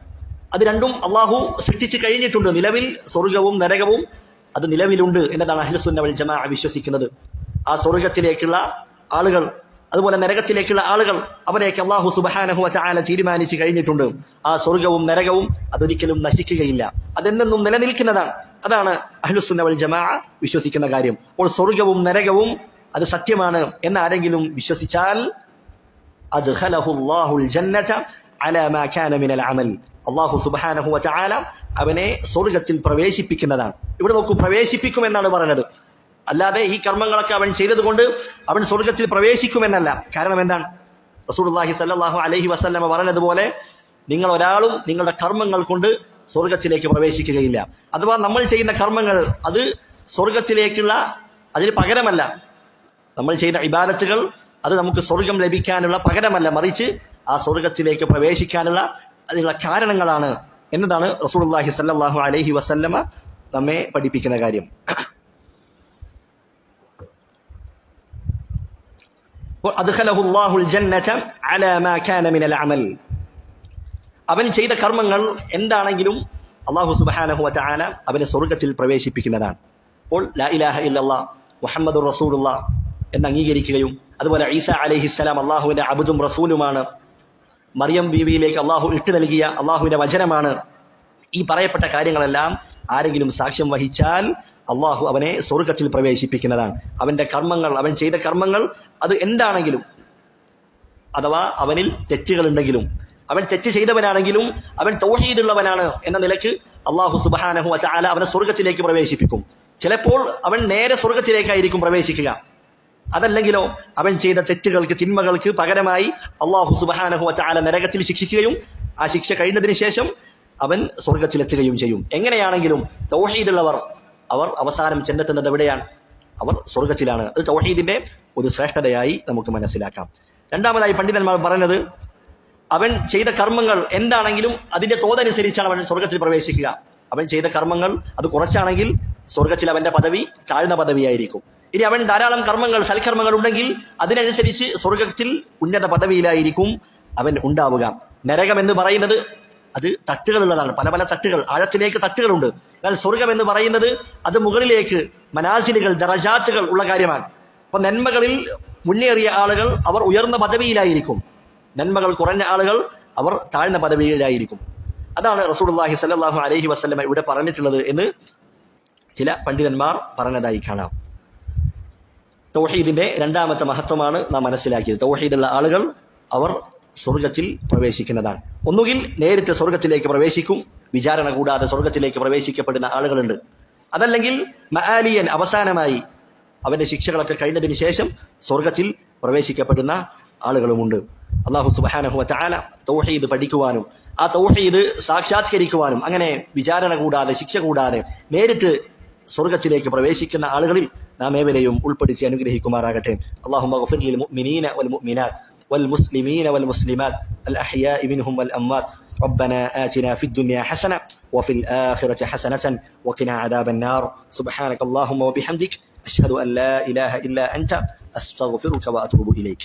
അത് രണ്ടും അള്ളാഹു സൃഷ്ടിച്ചു കഴിഞ്ഞിട്ടുണ്ട്. നിലവിൽ സ്വർഗവും നരകവും അത് നിലവിലുണ്ട് എന്നതാണ് അഹ്ലുസുന്ന വൽ ജമാഅ വിശ്വസിക്കുന്നത്. ആ സ്വർഗത്തിലേക്കുള്ള ആളുകൾ, അതുപോലെ നരകത്തിലേക്കുള്ള ആളുകൾ, അവരെയൊക്കെ അള്ളാഹു സുബ്ഹാനഹു വതആല തീരുമാനിച്ചു കഴിഞ്ഞിട്ടുണ്ട്. ആ സ്വർഗവും നരകവും അതൊരിക്കലും നശിക്കുകയില്ല, അതെന്നും നിലനിൽക്കുന്നതാണ്. അതാണ് അഹ്ലുസുന്ന വൽ ജമാഅ വിശ്വസിക്കുന്ന കാര്യം. അപ്പോൾ സ്വർഗവും നരകവും അത് സത്യമാണ് എന്ന് ആരെങ്കിലും വിശ്വസിച്ചാൽ അദ്ഖലഹുല്ലാഹുൽ ജന്നത അലാ മാ കാന മിനൽ അമൽ, അല്ലാഹു സുബ്ഹാനഹു വതആല അവനെ സ്വർഗത്തിൽ പ്രവേശിപ്പിക്കുന്നതാണ്. ഇവിടെ നോക്കൂ, പ്രവേശിപ്പിക്കുമെന്നാണ് പറഞ്ഞത്, അല്ലാതെ ഈ കർമ്മങ്ങളൊക്കെ അവൻ ചെയ്തതുകൊണ്ട് അവൻ സ്വർഗത്തിൽ പ്രവേശിക്കുമെന്നല്ല. കാരണം എന്താണ്? റസൂലുള്ളാഹി സ്വല്ലല്ലാഹു അലൈഹി വസല്ലമ പറഞ്ഞതുപോലെ നിങ്ങൾ ഒരാളും നിങ്ങളുടെ കർമ്മങ്ങൾ കൊണ്ട് സ്വർഗത്തിലേക്ക് പ്രവേശിക്കുകയില്ല. അഥവാ നമ്മൾ ചെയ്യുന്ന കർമ്മങ്ങൾ അത് സ്വർഗത്തിലേക്കുള്ള, അതിന് പകരമല്ല. നമ്മൾ ചെയ്യുന്ന ഇബാദത്തുകൾ അത് നമുക്ക് സ്വർഗം ലഭിക്കാനുള്ള പകരമല്ല, മറിച്ച് ആ സ്വർഗത്തിലേക്ക് പ്രവേശിക്കാനുള്ള അതിനുള്ള കാരണങ്ങളാണ് എന്നതാണ് റസൂലുള്ളാഹി സ്വല്ലല്ലാഹു അലൈഹി വസല്ലമ നമ്മെ പഠിപ്പിക്കുന്ന കാര്യം. അദ്ഖലഹുല്ലാഹുൽ ജന്നത അലാ മാ കാന മിനൽ അമൽ, അവൻ ചെയ്ത കർമ്മങ്ങൾ എന്താണെങ്കിലും അല്ലാഹു സുബ്ഹാനഹു വതആല അവനെ സ്വർഗത്തിൽ പ്രവേശിപ്പിക്കുന്നതാണ്. അപ്പോൾ ലാ ഇലാഹ ഇല്ലല്ലാഹ് മുഹമ്മദുർ റസൂലുള്ളാഹ് എന്ന് അംഗീകരിക്കുകയും, അതുപോലെ ഈസാ അലൈഹിസ്സലാം അള്ളാഹുവിന്റെ അബ്ദും റസൂലുമാണ്, മറിയം ബീവിയിലേക്ക് അള്ളാഹു ഇട്ടു നൽകിയ അള്ളാഹുവിന്റെ വചനമാണ്, ഈ പറയപ്പെട്ട കാര്യങ്ങളെല്ലാം ആരെങ്കിലും സാക്ഷ്യം വഹിച്ചാൽ അള്ളാഹു അവനെ സ്വർഗത്തിൽ പ്രവേശിപ്പിക്കുന്നതാണ്. അവന്റെ കർമ്മങ്ങൾ, അവൻ ചെയ്ത കർമ്മങ്ങൾ അത് എന്താണെങ്കിലും, അഥവാ അവനിൽ തെറ്റുകളുണ്ടെങ്കിലും, അവൻ തെറ്റ് ചെയ്തവനാണെങ്കിലും അവൻ തൗഹീദുള്ളവനാണ് എന്ന നിലയ്ക്ക് അള്ളാഹു സുബ്ഹാനഹു വതആല അവനെ സ്വർഗത്തിലേക്ക് പ്രവേശിപ്പിക്കും. ചിലപ്പോൾ അവൻ നേരെ സ്വർഗത്തിലേക്കായിരിക്കും പ്രവേശിക്കുക. അതല്ലെങ്കിലോ അവൻ ചെയ്ത തെറ്റുകൾക്ക്, തിന്മകൾക്ക് പകരമായി അള്ളാഹു സുബ്ഹാനഹു വതആല നരകത്തിൽ ശിക്ഷിക്കുകയും ആ ശിക്ഷ കഴിഞ്ഞതിന് ശേഷം അവൻ സ്വർഗത്തിലെത്തുകയും ചെയ്യും. എങ്ങനെയാണെങ്കിലും തൗഹീദുള്ളവർ അവർ അവസാനം ചെന്നെത്തുന്നത് എവിടെയാണ്? അവർ സ്വർഗത്തിലാണ്. അത് തൗഹീദിന്റെ ഒരു ശ്രേഷ്ഠതയായി നമുക്ക് മനസ്സിലാക്കാം. രണ്ടാമതായി പണ്ഡിതന്മാർ പറഞ്ഞത്, അവൻ ചെയ്ത കർമ്മങ്ങൾ എന്താണെങ്കിലും അതിന്റെ തോതനുസരിച്ചാണ് അവൻ സ്വർഗത്തിൽ പ്രവേശിക്കുക. അവൻ ചെയ്ത കർമ്മങ്ങൾ അത് കുറച്ചാണെങ്കിൽ സ്വർഗത്തിൽ അവന്റെ പദവി താഴ്ന്ന പദവിയായിരിക്കും. ഇനി അവൻ ധാരാളം കർമ്മങ്ങൾ, സൽക്കർമ്മങ്ങൾ ഉണ്ടെങ്കിൽ അതിനനുസരിച്ച് സ്വർഗത്തിൽ ഉന്നത പദവിയിലായിരിക്കും അവൻ ഉണ്ടാവുക. നരകം എന്ന് പറയുന്നത് അത് തട്ടുകളുള്ളതാണ്, പല പല തട്ടുകൾ, ആഴത്തിലേക്ക് തട്ടുകളുണ്ട്. എന്നാൽ സ്വർഗം എന്ന് പറയുന്നത് അത് മുകളിലേക്ക് മനാസിലുകൾ, ദറജാത്തുകൾ ഉള്ള കാര്യമാണ്. അപ്പൊ നന്മകളിൽ മുന്നേറിയ ആളുകൾ അവർ ഉയർന്ന പദവിയിലായിരിക്കും, നന്മകൾ കുറഞ്ഞ ആളുകൾ അവർ താഴ്ന്ന പദവിയിലായിരിക്കും. അതാണ് റസൂലുള്ളാഹി സ്വല്ലല്ലാഹു അലൈഹി വസല്ലമ ഇവിടെ പറഞ്ഞിട്ടുള്ളത് എന്ന് ചില പണ്ഡിതന്മാർ പറഞ്ഞതായി കാണാം. തൗഹീദിന്റെ രണ്ടാമത്തെ മഹത്വമാണ് നാം മനസ്സിലാക്കിയത്. തൗഹീദുള്ള ആളുകൾ അവർ സ്വർഗത്തിൽ പ്രവേശിക്കുന്നതാണ്. ഒന്നുകിൽ നേരിട്ട് സ്വർഗത്തിലേക്ക് പ്രവേശിക്കും, വിചാരണ കൂടാതെ സ്വർഗത്തിലേക്ക് പ്രവേശിക്കപ്പെടുന്ന ആളുകളുണ്ട്. അതല്ലെങ്കിൽ മആലിയൻ, അവസാനമായി അവന്റെ ശിക്ഷകളൊക്കെ കഴിഞ്ഞതിന് ശേഷം സ്വർഗത്തിൽ പ്രവേശിക്കപ്പെടുന്ന ആളുകളുമുണ്ട്. അല്ലാഹു സുബ്ഹാനഹു വ തആല തൗഹീദ് പഠിക്കുവാനും ആ തൗഹീദ് സാക്ഷാത്കരിക്കുവാനും അങ്ങനെ വിചാരണ കൂടാതെ ശിക്ഷ കൂടാതെ നേരിട്ട് സ്വർഗത്തിലേക്ക് പ്രവേശിക്കുന്ന ആളുകളിൽ നാം ഏവരെയും ഉൾപ്പെടുത്തി അനുഗ്രഹിക്കുമാറാകട്ടെ. അല്ലാഹുമ്മ ഗഫിർ ലിൽ മുഅ്മിനീന വൽ മുഅ്മിനാത്ത് വൽ മുസ്ലിമീന വൽ മുസ്ലിമാത്ത് അൽ അഹ്യാഇ മിൻഹും വൽ അംവാത്ത്. ربنا آتنا في الدنيا حسنة وفي الآخرة حسنة وقنا عذاب النار. سبحانك اللهم وبحمدك أشهد أن لا إله إلا أنت أستغفرك وأتوب إليك.